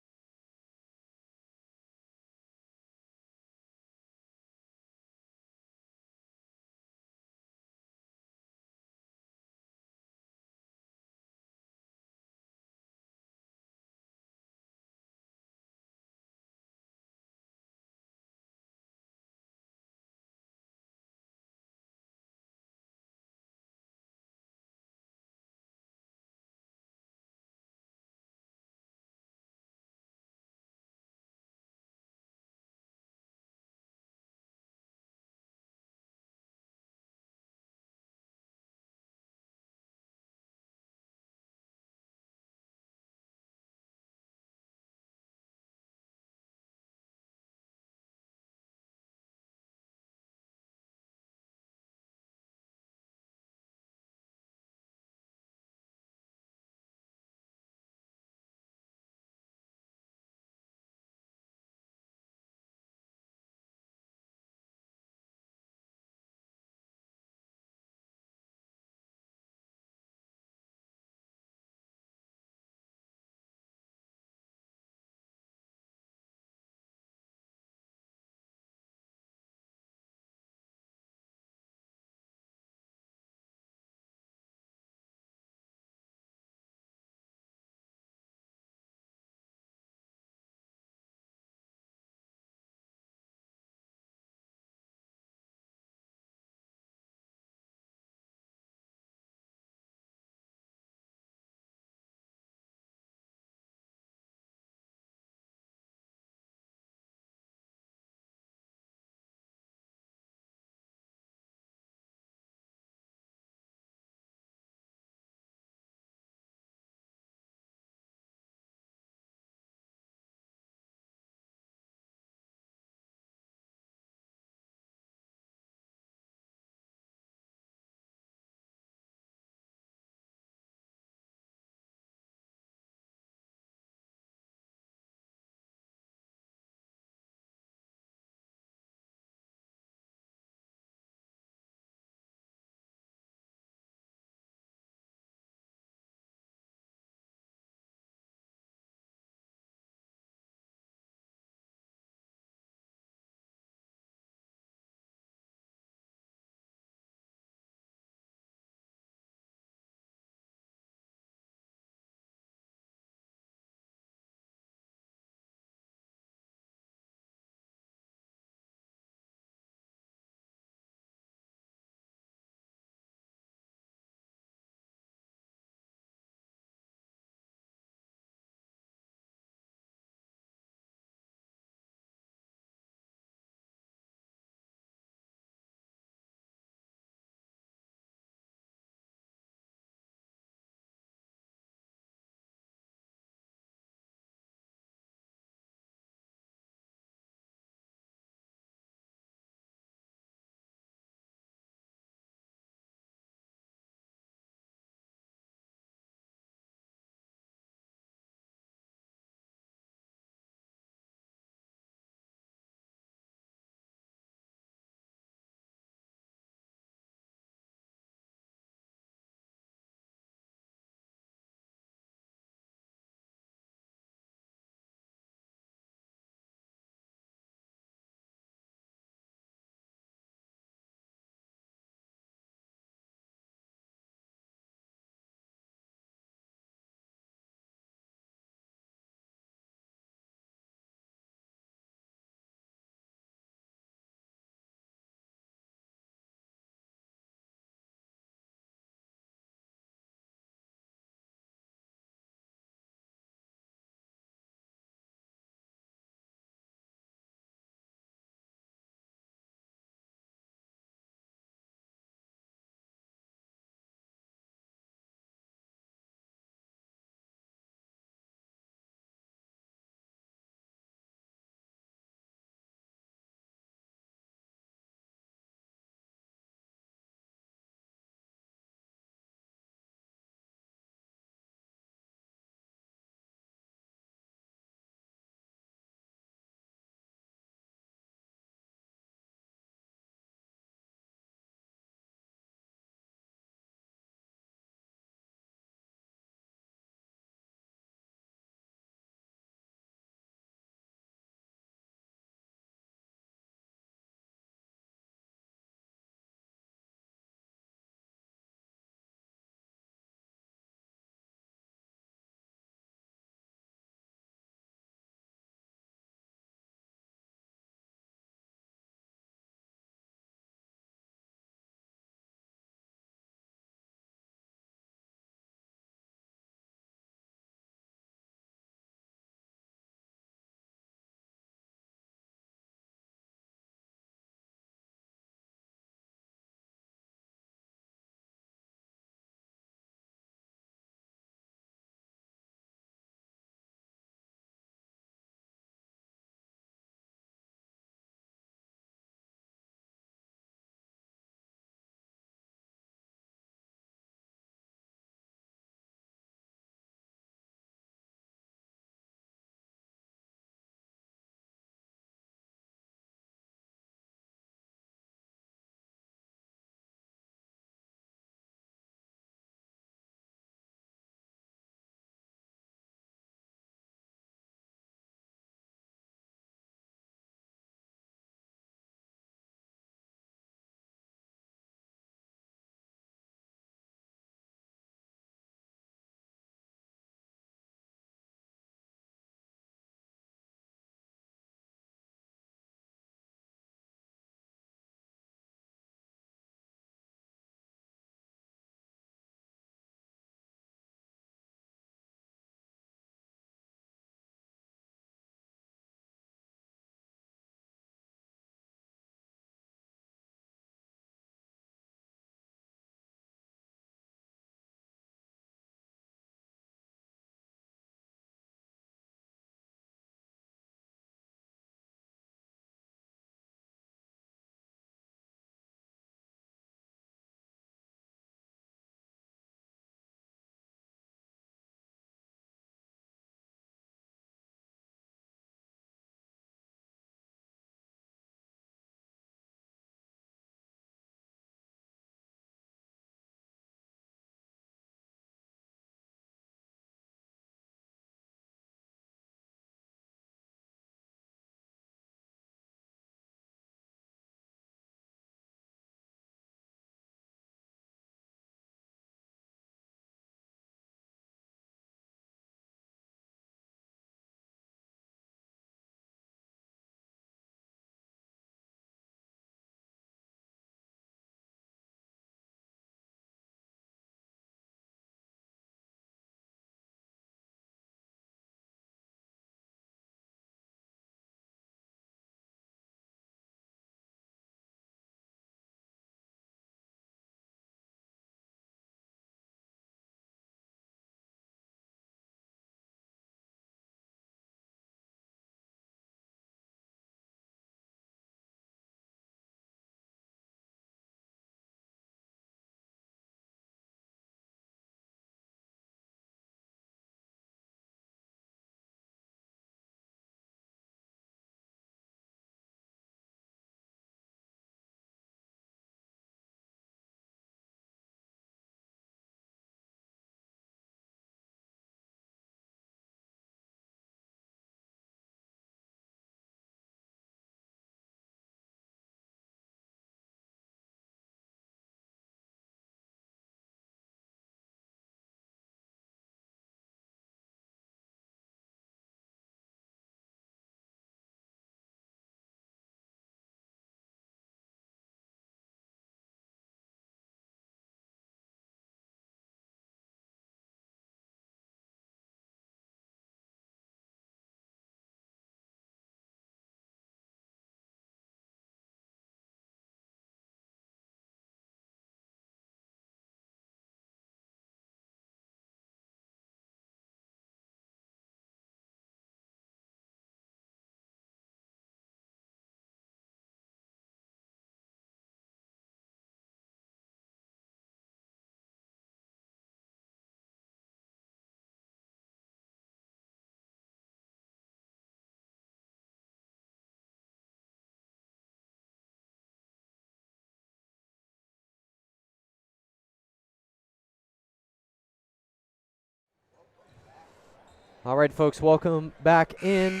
A: All right, folks, welcome back in.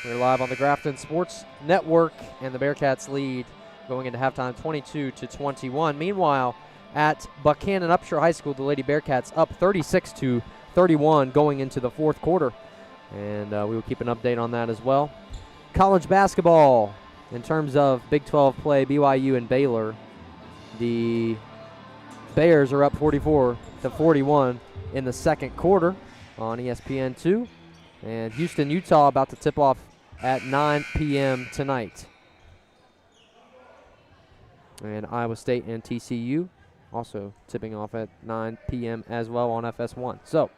A: We're live on the Grafton Sports Network, and the Bearcats lead going into halftime 22-21. Meanwhile, at Buckannon-Upsher High School, the Lady Bearcats up 36-31 going into the fourth quarter. And we will keep an update on that as well. College basketball, in terms of Big 12 play, BYU and Baylor, the Bears are up 44-41 in the second quarter on ESPN2. And Houston, Utah about to tip off at 9 p.m. tonight. And Iowa State and TCU also tipping off at 9 p.m. as well on FS1. So,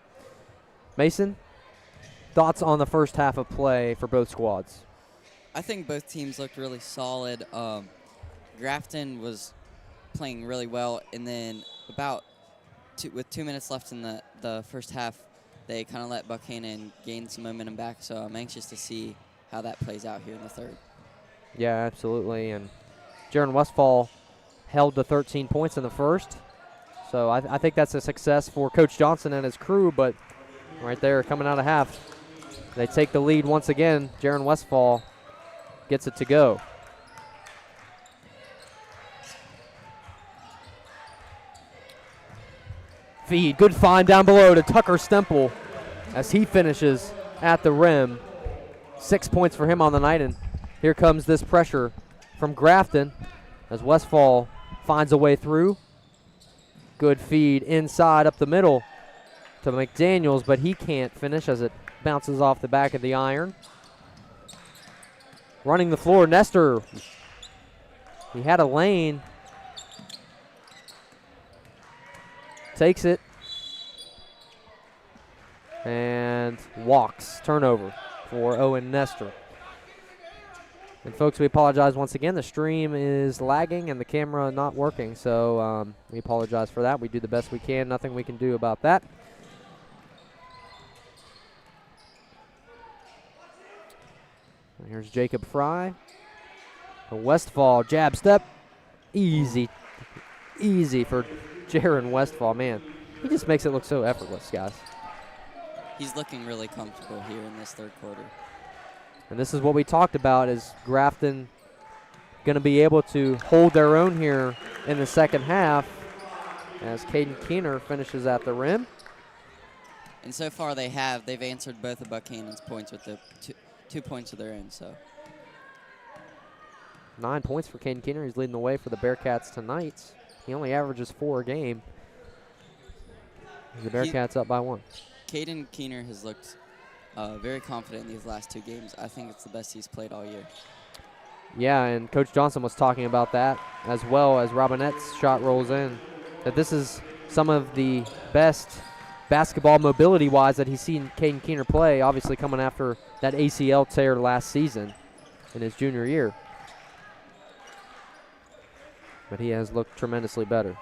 A: Mason, thoughts on the first half of play for both squads?
B: I think both teams looked really solid. Grafton was playing really well, and then with 2 minutes left in the first half, they kind of let Buchanan gain some momentum back. So I'm anxious to see how that plays out here in the third.
A: Yeah, absolutely. And Jaron Westfall held to 13 points in the first. So I think that's a success for Coach Johnson and his crew. But right there, coming out of half, they take the lead once again. Jaron Westfall gets it to go. Feed, good find down below to Tucker Stemple as he finishes at the rim. 6 points for him on the night, and here comes this pressure from Grafton as Westfall finds a way through. Good feed inside up the middle to McDaniels, but he can't finish as it bounces off the back of the iron. Running the floor, Nestor. He had a lane. Takes it and walks. Turnover for Owen Nestor. And folks, we apologize once again. The stream is lagging and the camera not working, so we apologize for that. We do the best we can. Nothing we can do about that. And here's Jacob Fry. A Westfall jab step. Easy for Jaron Westfall, man. He just makes it look so effortless, guys.
B: He's looking really comfortable here in this third quarter.
A: And this is what we talked about, is Grafton going to be able to hold their own here in the second half as Caden Keener finishes at the rim.
B: And so far they've answered both of Buchanan's points with the 2 points of their own. So
A: 9 points for Caden Keener. He's leading the way for the Bearcats tonight. He only averages 4 a game. The Bearcats up by 1.
B: Caden Keener has looked very confident in these last 2 games. I think it's the best he's played all year.
A: Yeah, and Coach Johnson was talking about that as well as Robinette's shot rolls in, that this is some of the best basketball mobility-wise that he's seen Caden Keener play, obviously coming after that ACL tear last season in his junior year. But he has looked tremendously better.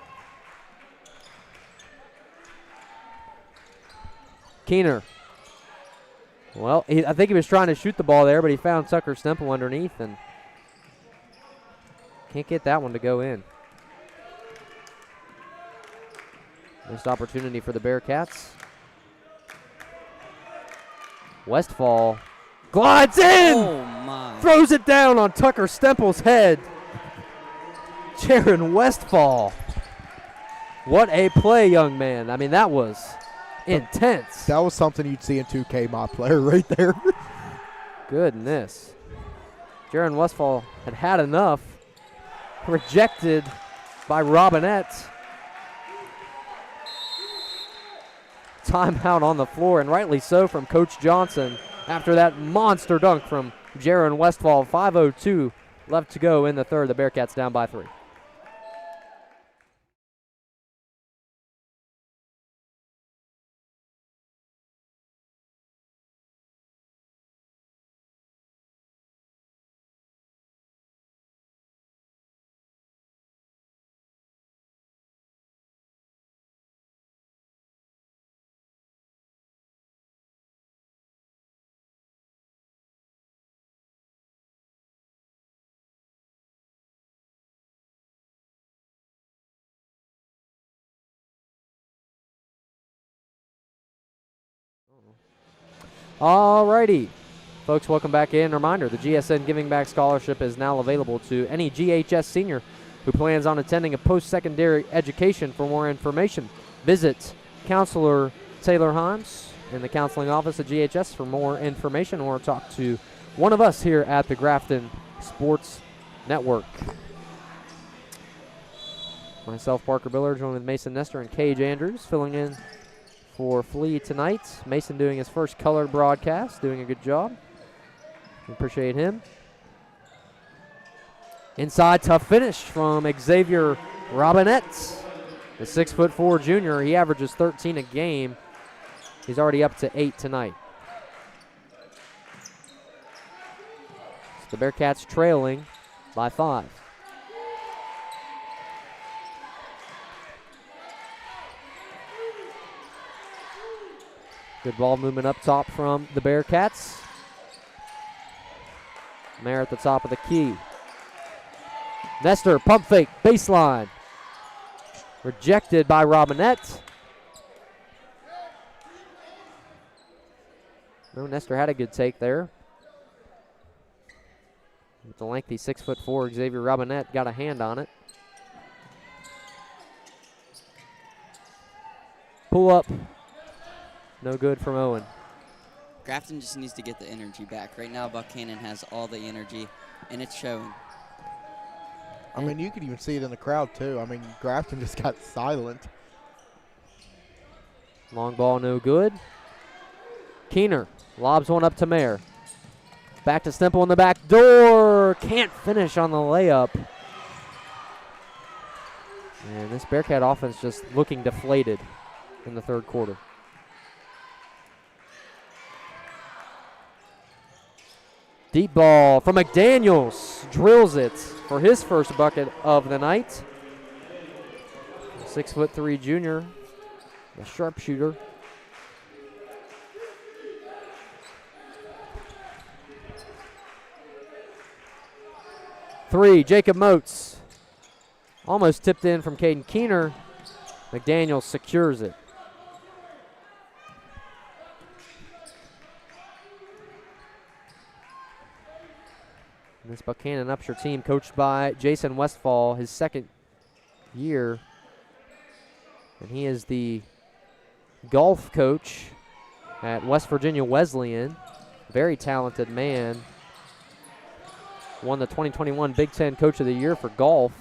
A: Keener. Well, I think he was trying to shoot the ball there, but he found Tucker Stemple underneath and can't get that one to go in. Missed opportunity for the Bearcats. Westfall glides in!
B: Oh, my.
A: Throws it down on Tucker Stemple's head. Jaron Westfall. What a play, young man. I mean, that was intense.
C: That was something you'd see in 2K, my player, right there.
A: Goodness. Jaron Westfall had enough. Rejected by Robinette. Timeout on the floor, and rightly so from Coach Johnson after that monster dunk from Jaron Westfall. 5:02 left to go in the third. The Bearcats down by 3. All righty. Folks, welcome back in. Reminder, the GSN Giving Back Scholarship is now available to any GHS senior who plans on attending a post-secondary education. For more information, visit Counselor Taylor Himes in the counseling office at GHS for more information, or talk to one of us here at the Grafton Sports Network. Myself, Parker Biller, joined with Mason Nestor and Cage Andrews, filling in for Flea tonight. Mason doing his first color broadcast, doing a good job. We appreciate him. Inside, tough finish from Xavier Robinette, the 6'4" junior. He averages 13 a game. He's already up to 8 tonight. So the Bearcats trailing by 5. Good ball movement up top from the Bearcats. Mayer at the top of the key. Nestor, pump fake, baseline. Rejected by Robinette. No, Nestor had a good take there. With the lengthy 6'4", Xavier Robinette got a hand on it. Pull up. No good from Owen.
B: Grafton just needs to get the energy back. Right now, Buchanan has all the energy, and it's showing.
C: I mean, you could even see it in the crowd, too. I mean, Grafton just got silent.
A: Long ball, no good. Keener lobs one up to Mayer. Back to Stemple in the back door. Can't finish on the layup. And this Bearcat offense just looking deflated in the third quarter. Deep ball from McDaniels. Drills it for his first bucket of the night. 6'3" junior, a sharpshooter. Three, Jacob Moats. Almost tipped in from Caden Keener. McDaniels secures it. And this Buckannon-Upsher team, coached by Jason Westfall, his second year. And he is the golf coach at West Virginia Wesleyan. Very talented man. Won the 2021 Big Ten Coach of the Year for golf.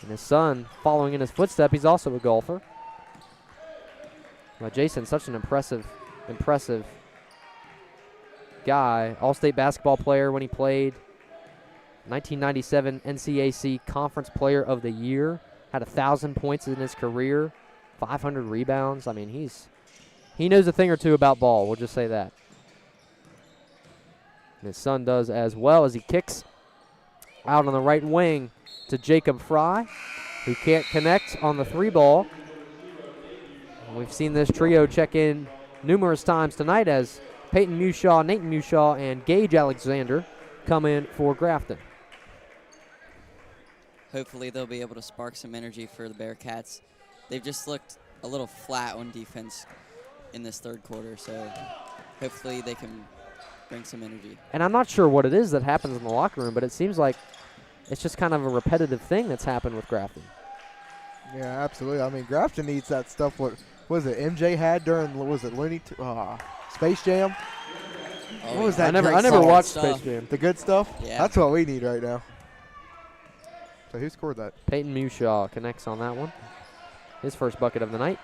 A: And his son, following in his footsteps, he's also a golfer. Well, Jason's such an impressive guy. All-state basketball player when he played. 1997 NCAC Conference Player of the Year. Had 1,000 points in his career. 500 rebounds. I mean, he knows a thing or two about ball. We'll just say that. And his son does as well, as he kicks out on the right wing to Jacob Fry, who can't connect on the 3 ball. And we've seen this trio check in numerous times tonight as Peyton Mushaw, Nathan Mushaw, and Gage Alexander come in for Grafton.
B: Hopefully they'll be able to spark some energy for the Bearcats. They've just looked a little flat on defense in this third quarter, so hopefully they can bring some energy.
A: And I'm not sure what it is that happens in the locker room, but it seems like it's just kind of a repetitive thing that's happened with Grafton.
C: Yeah, absolutely. I mean, Grafton needs that stuff. What was it MJ had during, Space Jam?
B: Oh,
C: What was that?
A: I never
C: song?
A: watched
B: stuff.
A: Space Jam.
C: The good stuff?
B: Yeah.
C: That's what we need right now. So who scored that?
A: Peyton Mushaw connects on that one. His first bucket of the night.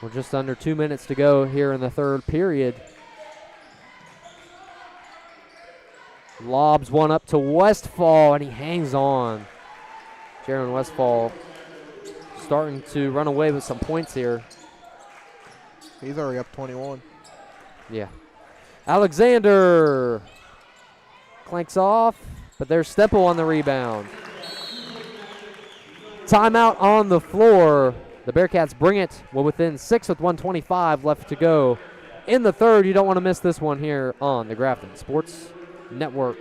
A: We're just under 2 minutes to go here in the third period. Lobs one up to Westfall, and he hangs on. Jaron Westfall starting to run away with some points here.
C: He's already up 21.
A: Yeah. Alexander clanks off, but there's Stemple on the rebound. Timeout on the floor. The Bearcats bring it within 6 with 1:25 left to go in the third. You don't want to miss this one here on the Grafton Sports Network.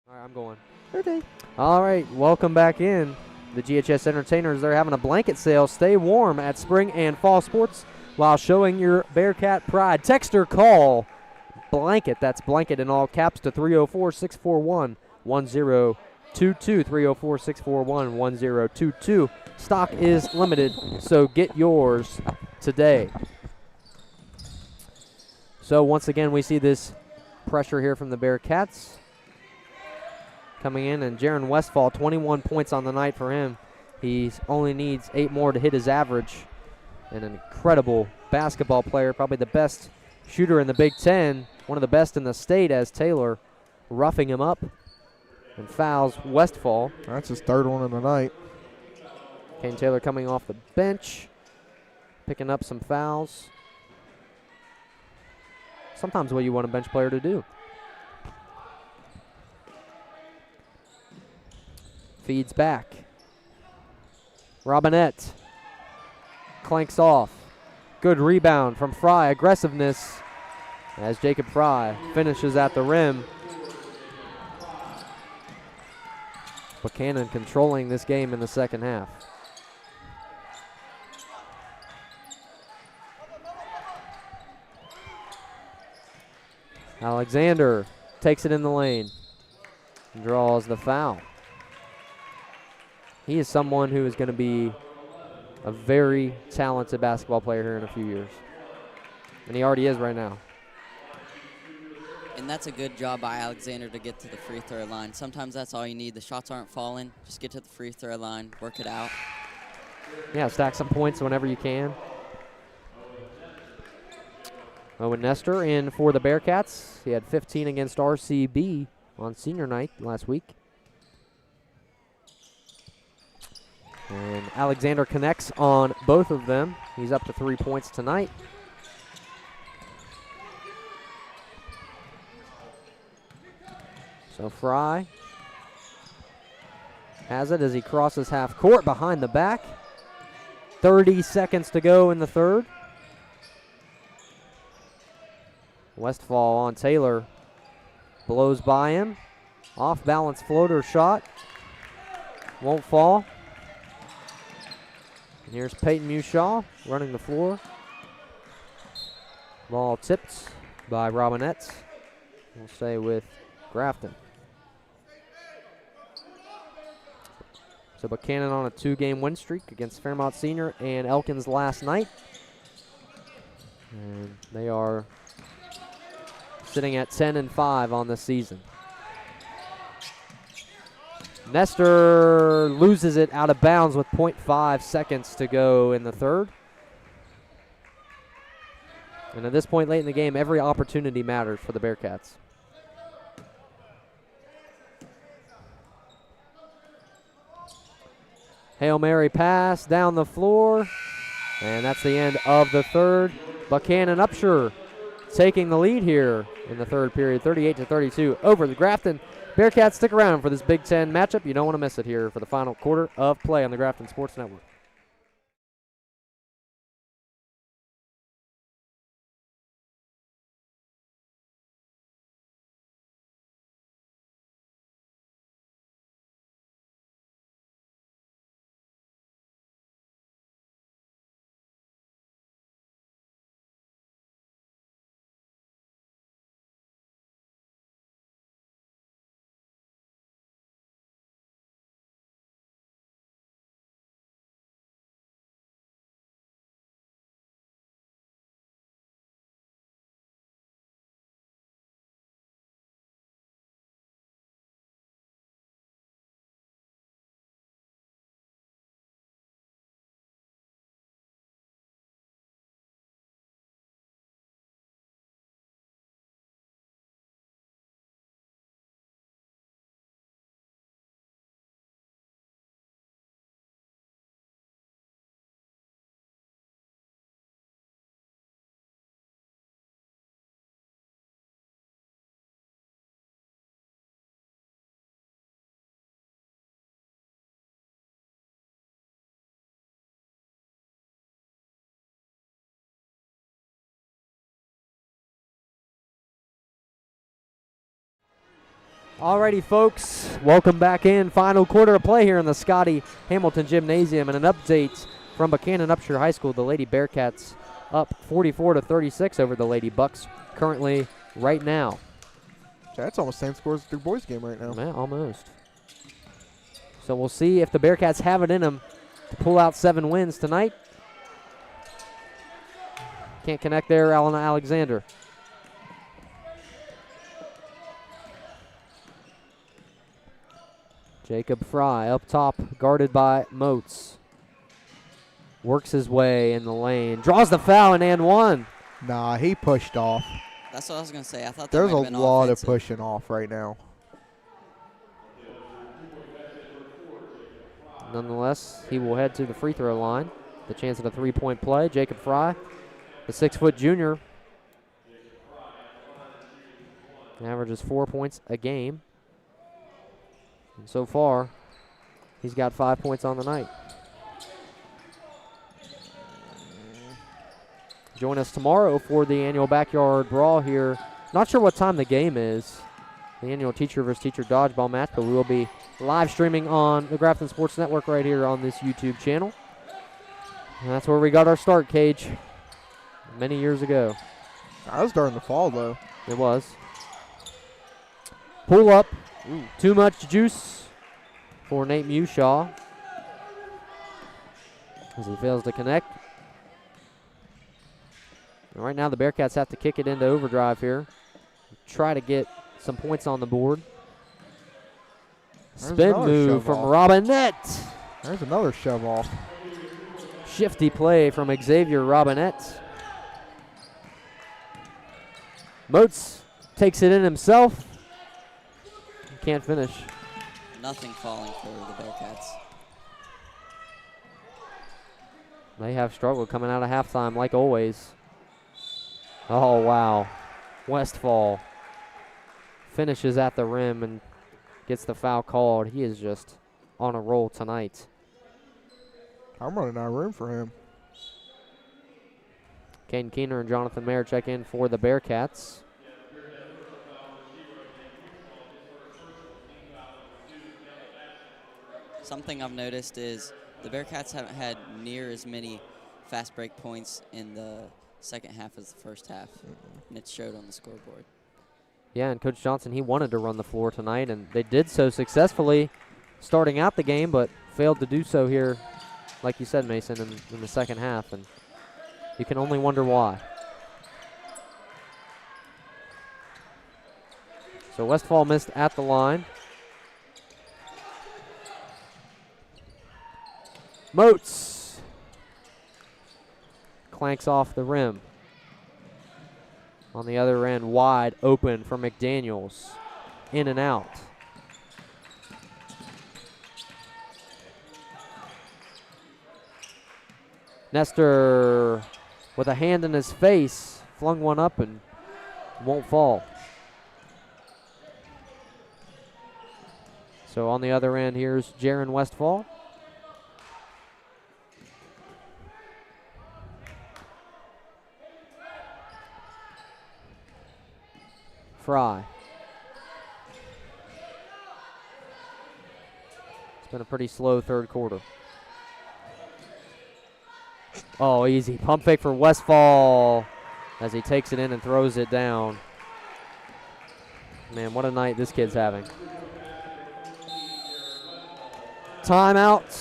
A: All right, I'm going.
C: Okay.
A: All right, welcome back in. The GHS Entertainers, they're having a blanket sale. Stay warm at spring and fall sports while showing your Bearcat pride. Text or call blanket, that's blanket in all caps, to 304-641-1022. 304-641-1022. Stock is limited, so get yours today. So once again, we see this pressure here from the Bearcats coming in, and Jaron Westfall, 21 points on the night for him. He only needs 8 more to hit his average. And an incredible basketball player, probably the best shooter in the Big Ten, one of the best in the state, as Taylor roughing him up and fouls Westfall.
C: That's his third one of the night.
A: Kane Taylor coming off the bench, picking up some fouls. Sometimes what you want a bench player to do. Feeds back. Robinette clanks off. Good rebound from Fry. Aggressiveness as Jacob Fry finishes at the rim. Buchanan controlling this game in the second half. Alexander takes it in the lane and draws the foul. He is someone who is going to be a very talented basketball player here in a few years. And he already is right now.
B: And that's a good job by Alexander to get to the free throw line. Sometimes that's all you need. The shots aren't falling. Just get to the free throw line, work it out.
A: Yeah, stack some points whenever you can. Owen Nestor in for the Bearcats. He had 15 against RCB on senior night last week. And Alexander connects on both of them. He's up to 3 points tonight. So Fry has it as he crosses half court behind the back. 30 seconds to go in the third. Westfall on Taylor. Blows by him. Off balance floater shot. Won't fall. And here's Peyton Mushaw running the floor. Ball tipped by Robinette. We'll stay with Grafton. So Buchanan on a 2-game win streak against Fairmont Senior and Elkins last night. And they are sitting at 10-5 on the season. Nestor loses it out of bounds with 0.5 seconds to go in the third. And at this point late in the game, every opportunity matters for the Bearcats. Hail Mary pass down the floor. And that's the end of the third. Buckannon-Upsher taking the lead here in the third period, 38-32 over the Grafton. Bearcats, stick around for this Big Ten matchup. You don't want to miss it here for the final quarter of play on the Grafton Sports Network. Alrighty, folks, welcome back in. Final quarter of play here in the Scotty Hamilton Gymnasium, and an update from Buckannon-Upsher High School. The Lady Bearcats up 44-36 over the Lady Bucks currently right now.
C: That's almost the same score as the boys' game right now.
A: Man, almost. So we'll see if the Bearcats have it in them to pull out 7 wins tonight. Can't connect there, Alana Alexander. Jacob Fry up top, guarded by Moats. Works his way in the lane, draws the foul, and one.
C: Nah, he pushed off.
B: That's what I was going to say. I thought that
C: There's a
B: might have been
C: lot of
B: offensive.
C: pushing off right now.
A: Nonetheless, he will head to the free throw line. The chance at a 3-point play. Jacob Fry, the 6-foot junior, averages 4 points a game. And so far, he's got 5 points on the night. Join us tomorrow for the annual backyard brawl here. Not sure what time the game is, the annual teacher versus teacher dodgeball match, but we will be live streaming on the Grafton Sports Network right here on this YouTube channel. And that's where we got our start, Cage, many years ago.
C: That was during the fall, though.
A: It was. Pull up.
C: Ooh.
A: Too much juice for Nate Mushaw as he fails to connect. And right now the Bearcats have to kick it into overdrive here. Try to get some points on the board. Spin move from Robinette.
C: There's another shove off.
A: Shifty play from Xavier Robinette. Moats takes it in himself. Can't finish.
B: Nothing falling for the Bearcats.
A: They have struggled coming out of halftime like always. Oh, wow. Westfall finishes at the rim and gets the foul called. He is just on a roll tonight.
C: I'm running out of room for him.
A: Caden Keener and Jonathan Mayer check in for the Bearcats.
B: Something I've noticed is the Bearcats haven't had near as many fast break points in the second half as the first half, and it showed on the scoreboard.
A: Yeah, and Coach Johnson, he wanted to run the floor tonight, and they did so successfully starting out the game, but failed to do so here, like you said, Mason, in the second half, and you can only wonder why. So Westfall missed at the line. Moats clanks off the rim. On the other end, wide open for McDaniels. In and out. Nestor with a hand in his face, flung one up and won't fall. So on the other end, here's Jaron Westfall. Fry. It's been a pretty slow third quarter. Oh, easy. Pump fake for Westfall as he takes it in and throws it down. Man, what a night this kid's having. Timeout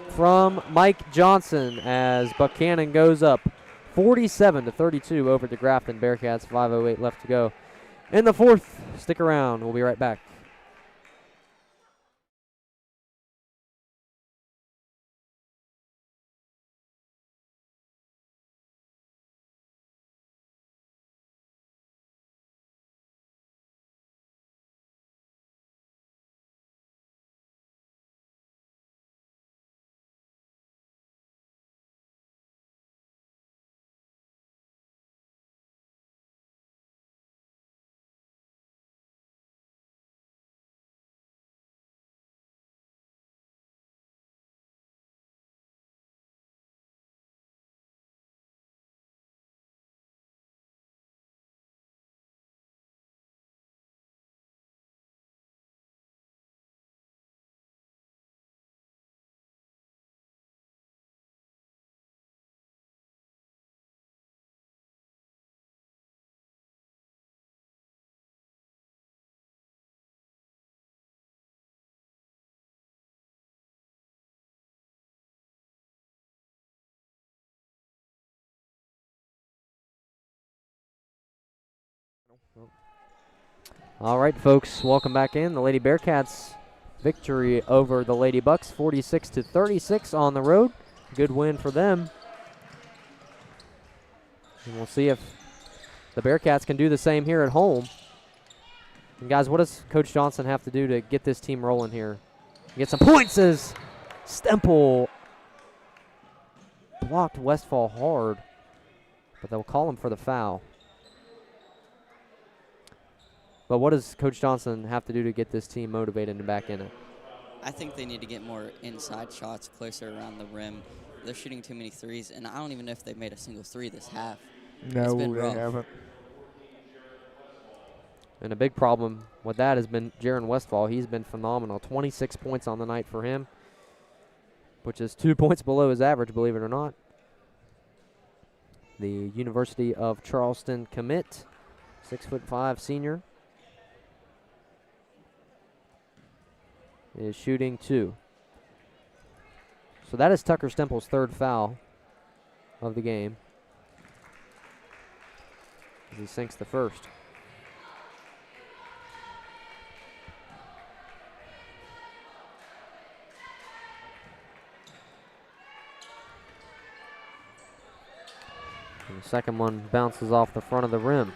A: from Mike Johnson as Buchanan goes up 47-32 over the Grafton Bearcats. 5:08 left to go in the fourth. Stick around. We'll be right back. All right, folks, welcome back in. The Lady Bearcats victory over the Lady Bucks, 46-36 on the road. Good win for them. And we'll see if the Bearcats can do the same here at home. And guys, what does Coach Johnson have to do to get this team rolling here? Get some points as Stemple blocked Westfall hard, but they'll call him for the foul. But what does Coach Johnson have to do to get this team motivated and back in it?
B: I think they need to get more inside shots closer around the rim. They're shooting too many threes, and I don't even know if they've made a single three this half.
C: No,
B: they
C: they haven't.
A: And a big problem with that has been Jaron Westfall. He's been phenomenal. 26 points on the night for him, which is 2 points below his average, believe it or not. The University of Charleston commit, 6'5" senior, is shooting 2. So that is Tucker Stemple's third foul of the game, as he sinks the first. And the second one bounces off the front of the rim.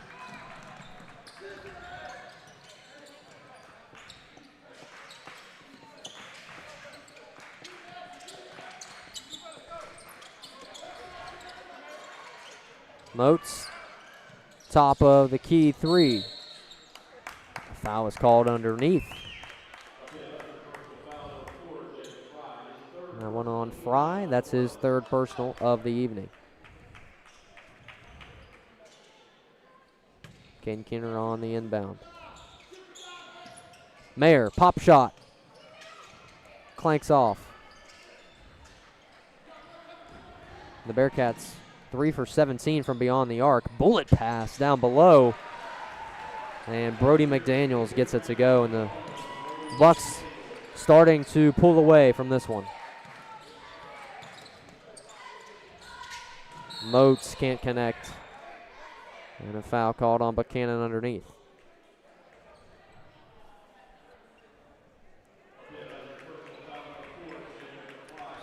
A: Moats, top of the key 3. A foul is called underneath. That one on Fry. That's his third personal of the evening. Caden Keener on the inbound. Mayer, pop shot. Clanks off. The Bearcats 3 for 17 from beyond the arc. Bullet pass down below. And Brody McDaniels gets it to go. And the Bucks starting to pull away from this one. Moats can't connect. And a foul called on Buchanan underneath.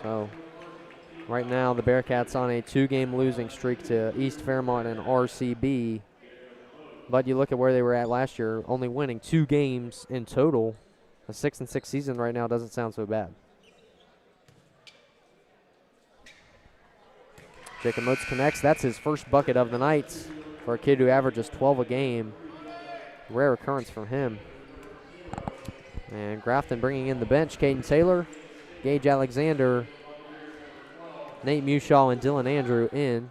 A: So right now the Bearcats on a 2-game losing streak to East Fairmont and RCB. But you look at where they were at last year, only winning 2 games in total. A 6-6 season right now doesn't sound so bad. Jacob Moats connects. That's his first bucket of the night for a kid who averages 12 a game. Rare occurrence from him. And Grafton bringing in the bench. Caden Taylor, Gage Alexander, Nate Mushaw, and Dylan Andrew in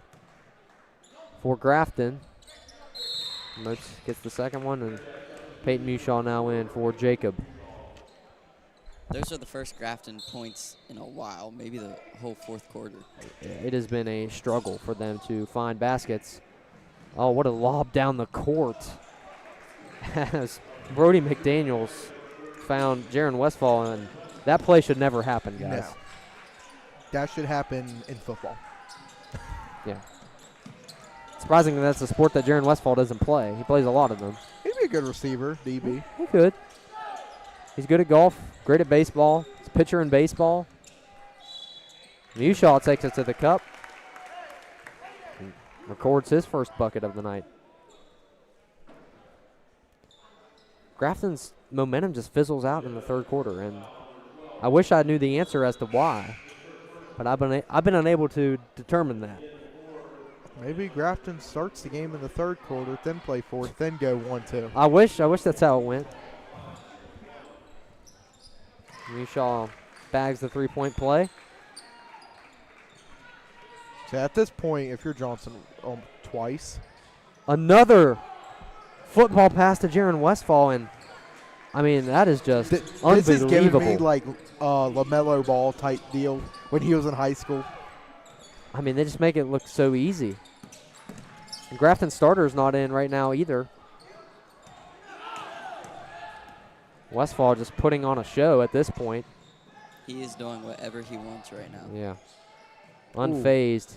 A: for Grafton. Moats gets the second one, and Peyton Mushaw now in for Jacob.
B: Those are the first Grafton points in a while, maybe the whole fourth quarter.
A: Yeah, it has been a struggle for them to find baskets. Oh, what a lob down the court. As Brody McDaniels found Jaron Westfall, and that play should never happen, guys.
C: No. That should happen in football.
A: Yeah. Surprisingly, that's a sport that Jaron Westfall doesn't play. He plays a lot of them.
C: He'd be a good receiver, DB.
A: He could. He's good at golf, great at baseball. He's a pitcher in baseball. Mushaw takes it to the cup. Records his first bucket of the night. Grafton's momentum just fizzles out in the third quarter, and I wish I knew the answer as to why, but I've been unable to determine that.
C: Maybe Grafton starts the game in the third quarter, then play fourth, then go 1-2.
A: I wish that's how it went. Mushaw bags the three-point play.
C: So at this point, if you're Johnson twice.
A: Another football pass to Jaron Westfall, and I mean, that is just unbelievable.
C: This is giving me like LaMelo Ball type deal when he was in high school.
A: I mean, they just make it look so easy. And Grafton's starter's not in right now either. Westfall just putting on a show at this point.
B: He is doing whatever he wants right now.
A: Yeah. Unfazed.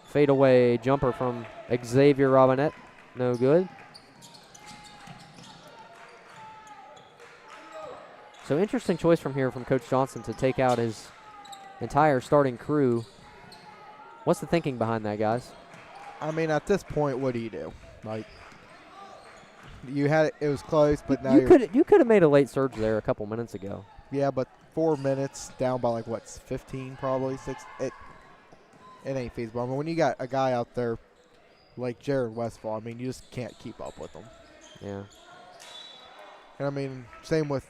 A: Fade away jumper from Xavier Robinette. No good. So interesting choice from Coach Johnson to take out his entire starting crew. What's the thinking behind that, guys?
C: I mean, at this point, what do you do? Like, you had it was close, but now
A: you could have made a late surge there a couple minutes ago.
C: Yeah, but 4 minutes down by like what, 15 probably 6. It ain't feasible. I mean, when you got a guy out there like Jared Westfall, I mean, you just can't keep up with him.
A: Yeah.
C: And I mean, same with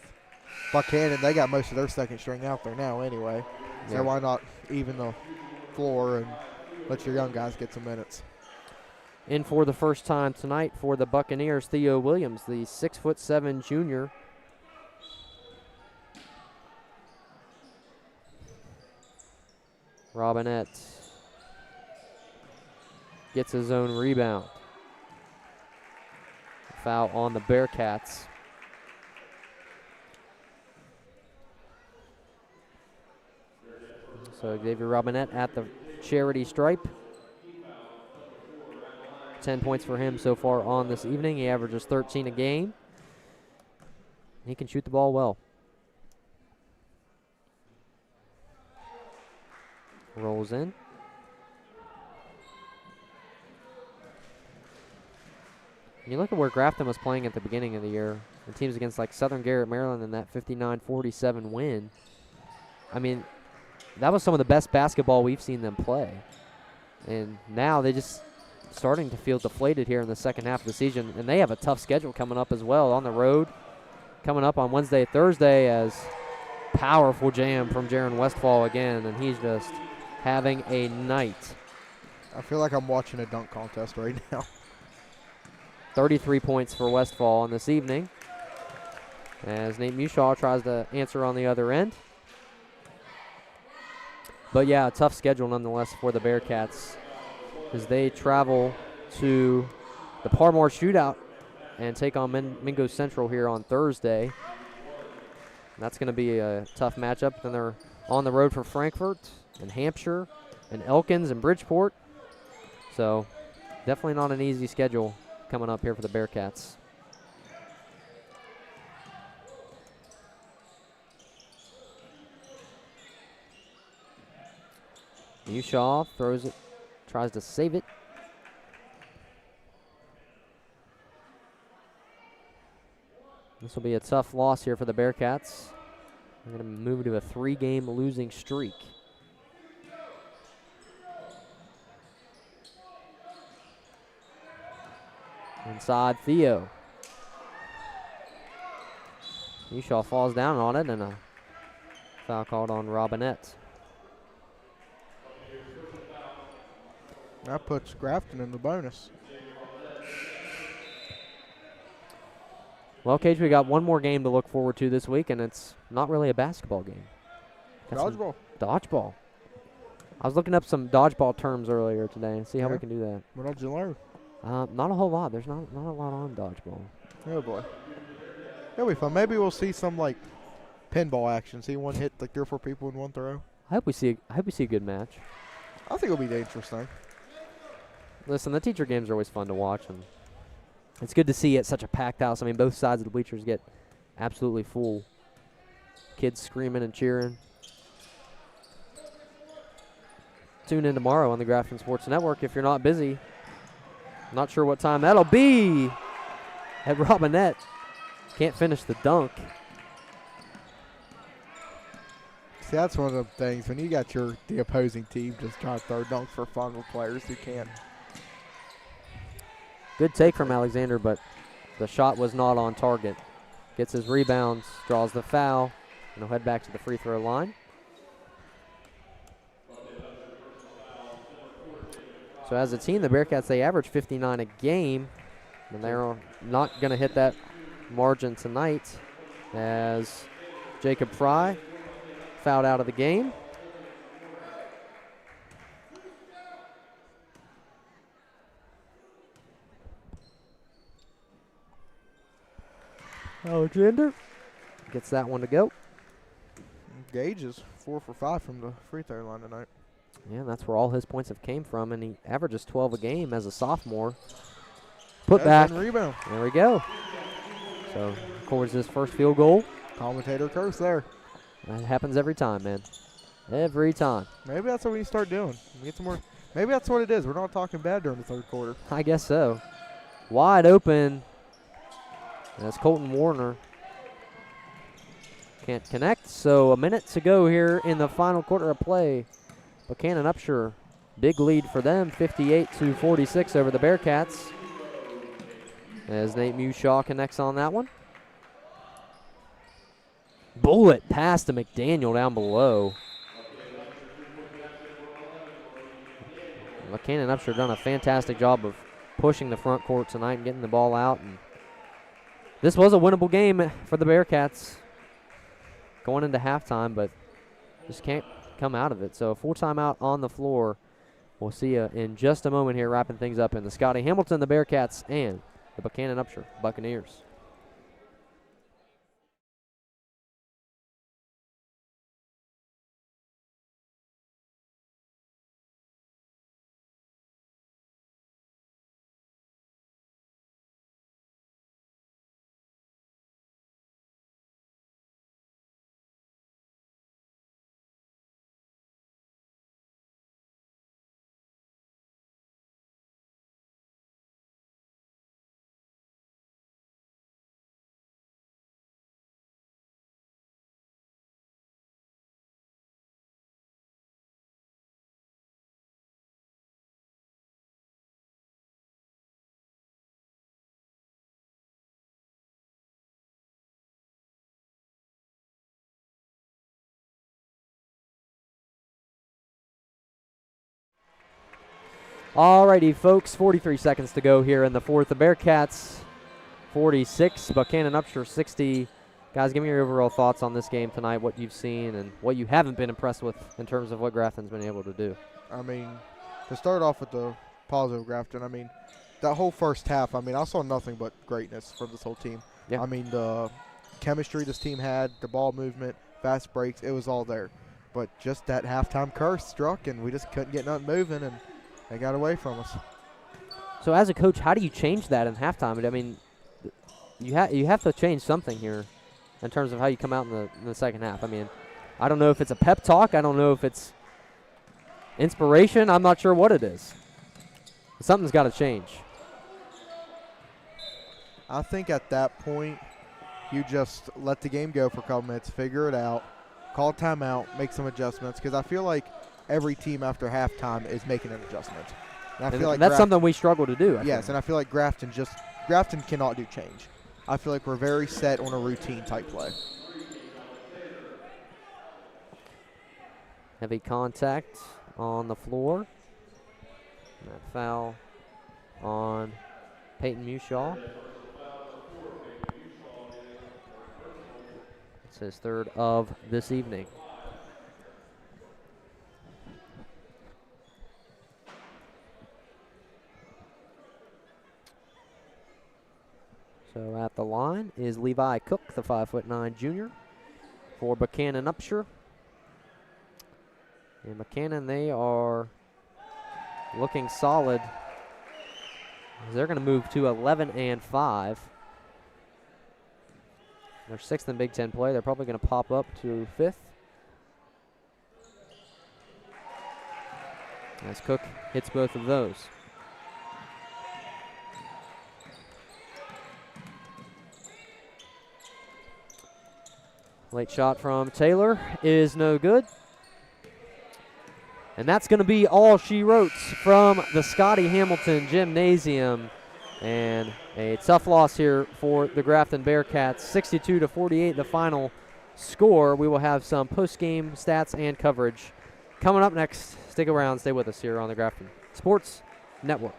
C: Buckannon. They got most of their second string out there now anyway. So why not even the floor and let your young guys get some minutes?
A: In for the first time tonight for the Buccaneers, Theo Williams, the 6'7" junior. Robinette gets his own rebound. Foul on the Bearcats. So Xavier Robinette at the charity stripe. 10 points for him so far on this evening. He averages 13 a game. He can shoot the ball well. Rolls in. You look at where Grafton was playing at the beginning of the year. The teams against like Southern Garrett, Maryland in that 59-47 win. I mean, that was some of the best basketball we've seen them play. And now they just starting to feel deflated here in the second half of the season. And they have a tough schedule coming up as well on the road. Coming up on Wednesday, Thursday as powerful jam from Jaron Westfall again. And he's just having a night.
C: I feel like I'm watching a dunk contest right now.
A: 33 points for Westfall on this evening. As Nate Mushaw tries to answer on the other end. But yeah, a tough schedule nonetheless for the Bearcats as they travel to the Parmore Shootout and take on Mingo Central here on Thursday. And that's going to be a tough matchup. Then they're on the road for Frankfort and Hampshire and Elkins and Bridgeport. So definitely not an easy schedule coming up here for the Bearcats. Mushaw throws it, tries to save it. This will be a tough loss here for the Bearcats. They're going to move to a 3-game losing streak. Inside Theo. Mushaw falls down on it and a foul called on Robinette.
C: That puts Grafton in the bonus.
A: Well, Cage, we got one more game to look forward to this week, and it's not really a basketball game.
C: Dodgeball.
A: Dodgeball. I was looking up some dodgeball terms earlier today and see how we can do that.
C: What else did you learn?
A: Not a whole lot. There's not a lot on dodgeball.
C: Oh, boy. It'll be fun. Maybe we'll see some, like, pinball action. See one hit, like, 3 or 4 people in one throw.
A: I hope we see a good match.
C: I think it'll be interesting.
A: Listen, the teacher games are always fun to watch, and it's good to see at such a packed house. I mean, both sides of the bleachers get absolutely full. Kids screaming and cheering. Tune in tomorrow on the Grafton Sports Network if you're not busy. Not sure what time that'll be. At Robinette. Can't finish the dunk.
C: See, that's one of the things. When you got the opposing team just trying to throw dunks for fun with players who can't.
A: Good take from Alexander, but the shot was not on target. Gets his rebounds, draws the foul, and he'll head back to the free throw line. So as a team, the Bearcats, they average 59 a game, and they're not going to hit that margin tonight as Jacob Fry fouled out of the game. Alexander gets that one to go.
C: Gage is 4 for 5 from the free throw line tonight.
A: Yeah, that's where all his points have came from, and he averages 12 a game as a sophomore. Put back.
C: Rebound.
A: There we go. So records his first field goal
C: Commentator curse there.
A: That happens every time, man. Every time.
C: Maybe that's what we need to start doing. Get some more. Maybe that's what it is. We're not talking bad during the third quarter.
A: I guess so. Wide open. That's Colton Warner. Can't connect, so a minute to go here in the final quarter of play. Buchanan-Upsher, big lead for them, 58-46 over the Bearcats. As Nate Mushaw connects on that one. Bullet pass to McDaniel down below. Buchanan-Upsher done a fantastic job of pushing the front court tonight and getting the ball out. And this was a winnable game for the Bearcats going into halftime, but just can't come out of it. So a full timeout on the floor. We'll see you in just a moment here, wrapping things up in the Scotty Hamilton, the Bearcats, and the Buchanan-Upsher Buccaneers. Alrighty, folks, 43 seconds to go here in the fourth. The Bearcats 46, Buchanan-Upsher 60. Guys, give me your overall thoughts on this game tonight, what you've seen and what you haven't been impressed with in terms of what Grafton's been able to do.
C: I mean, to start off with the positive, Grafton, I mean, that whole first half, I mean, I saw nothing but greatness from this whole team.
A: Yeah.
C: I mean, the chemistry this team had, the ball movement, fast breaks, it was all there. But just that halftime curse struck, and we just couldn't get nothing moving, and they got away from us.
A: So as a coach, how do you change that in halftime? I mean, you have to change something here in terms of how you come out in the second half. I mean, I don't know if it's a pep talk. I don't know if it's inspiration. I'm not sure what it is. Something's got to change.
C: I think at that point, you just let the game go for a couple minutes, figure it out, call timeout, make some adjustments, because I feel like every team after halftime is making an adjustment. And I feel like
A: that's something we struggle to do.
C: Yes, and I feel like Grafton cannot do change. I feel like we're very set on a routine type play.
A: Heavy contact on the floor. That foul on Peyton Mushaw. It's his third of this evening. So at the line is Levi Cook, the 5'9" junior for Buchanan-Upsher. And Buchanan, they are looking solid. They're going to move to 11-5. They're sixth in Big Ten play. They're probably going to pop up to fifth. As Cook hits both of those. Late shot from Taylor is no good. And that's going to be all she wrote from the Scotty Hamilton Gymnasium. And a tough loss here for the Grafton Bearcats, 62-48 the final score. We will have some post-game stats and coverage coming up next. Stick around, stay with us here on the Grafton Sports Network.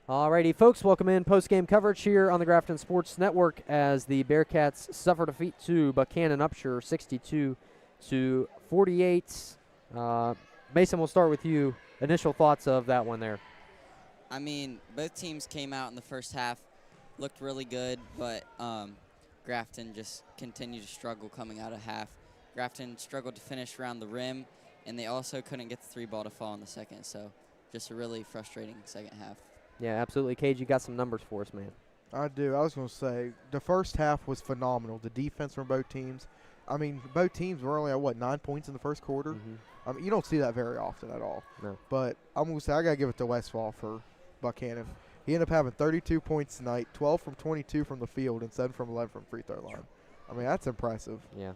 A: Alrighty, folks, welcome in post-game coverage here on the Grafton Sports Network as the Bearcats suffer defeat to Buckannon-Upsher 62-48. Mason, we'll start with you. Initial thoughts of that one there.
B: I mean, both teams came out in the first half, looked really good, but Grafton just continued to struggle coming out of half. Grafton struggled to finish around the rim, and they also couldn't get the three ball to fall in the second, so just a really frustrating second half.
A: Yeah, absolutely. Cage, you got some numbers for us, man.
C: I do. I was going to say, the first half was phenomenal. The defense from both teams. I mean, both teams were only at, 9 points in the first quarter?
A: Mm-hmm.
C: I mean, you don't see that very often at all.
A: No.
C: But I'm going to say I got to give it to Westfall for Buchanan. He ended up having 32 points tonight, 12 from 22 from the field, and 7 from 11 from free throw line. I mean, that's impressive.
A: Yeah.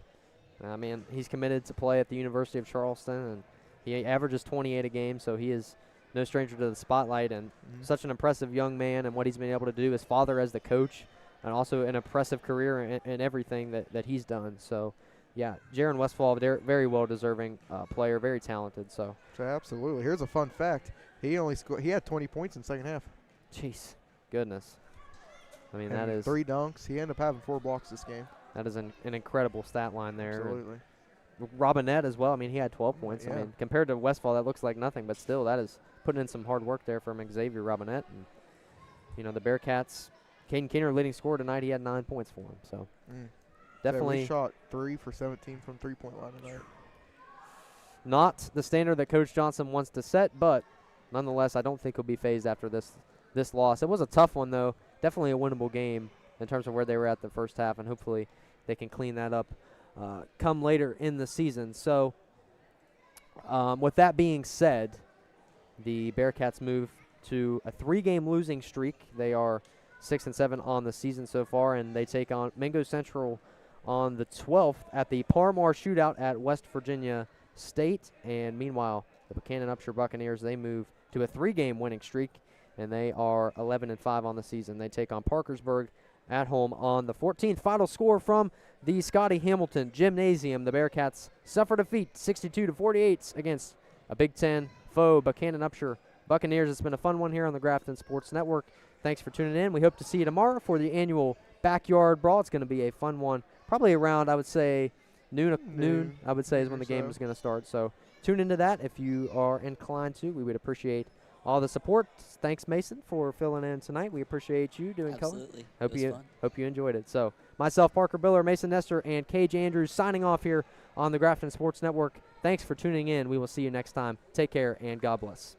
A: I mean, he's committed to play at the University of Charleston, and he averages 28 a game, so he is no stranger to the spotlight, and such an impressive young man and what he's been able to do. His father as the coach, and also an impressive career in everything that he's done. So, yeah, Jaron Westfall, very well-deserving player, very talented. So
C: absolutely. Here's a fun fact. He had 20 points in the second half.
A: Jeez, goodness. I mean,
C: and
A: that is
C: 3 dunks. He ended up having 4 blocks this game.
A: That is an incredible stat line there.
C: Absolutely.
A: Robinette as well. I mean, he had 12 points.
C: Yeah.
A: I mean, compared to Westfall, that looks like nothing, but still, that is putting in some hard work there from Xavier Robinette. And, you know, the Bearcats, Caden Keener, leading scorer tonight, he had 9 points for him. So, definitely.
C: So we shot 3 for 17 from three-point line tonight.
A: Not the standard that Coach Johnson wants to set, but nonetheless, I don't think he'll be phased after this loss. It was a tough one, though. Definitely a winnable game in terms of where they were at the first half, and hopefully they can clean that up come later in the season. So, with that being said, the Bearcats move to a 3-game losing streak. They are 6-7 on the season so far, and they take on Mingo Central on the 12th at the Parmar Shootout at West Virginia State. And meanwhile, the Buckannon-Upsher Buccaneers, they move to a 3-game winning streak, and they are 11-5 on the season. They take on Parkersburg at home on the 14th. Final score from the Scotty Hamilton Gymnasium. The Bearcats suffer defeat 62-48 against a Big Ten foe, Buckannon-Upsher Buccaneers. It's been a fun one here on the Grafton Sports Network. Thanks for tuning in. We hope to see you tomorrow for the annual Backyard Brawl. It's going to be a fun one, probably around, I would say, noon I would say, is when the game is going to start. So tune into that if you are inclined to. We would appreciate all the support. Thanks, Mason, for filling in tonight. We appreciate you doing color.
B: Absolutely.
A: Hope you enjoyed it. So myself, Parker Biller, Mason Nestor, and Cage Andrews signing off here on the Grafton Sports Network. Thanks for tuning in. We will see you next time. Take care, and God bless.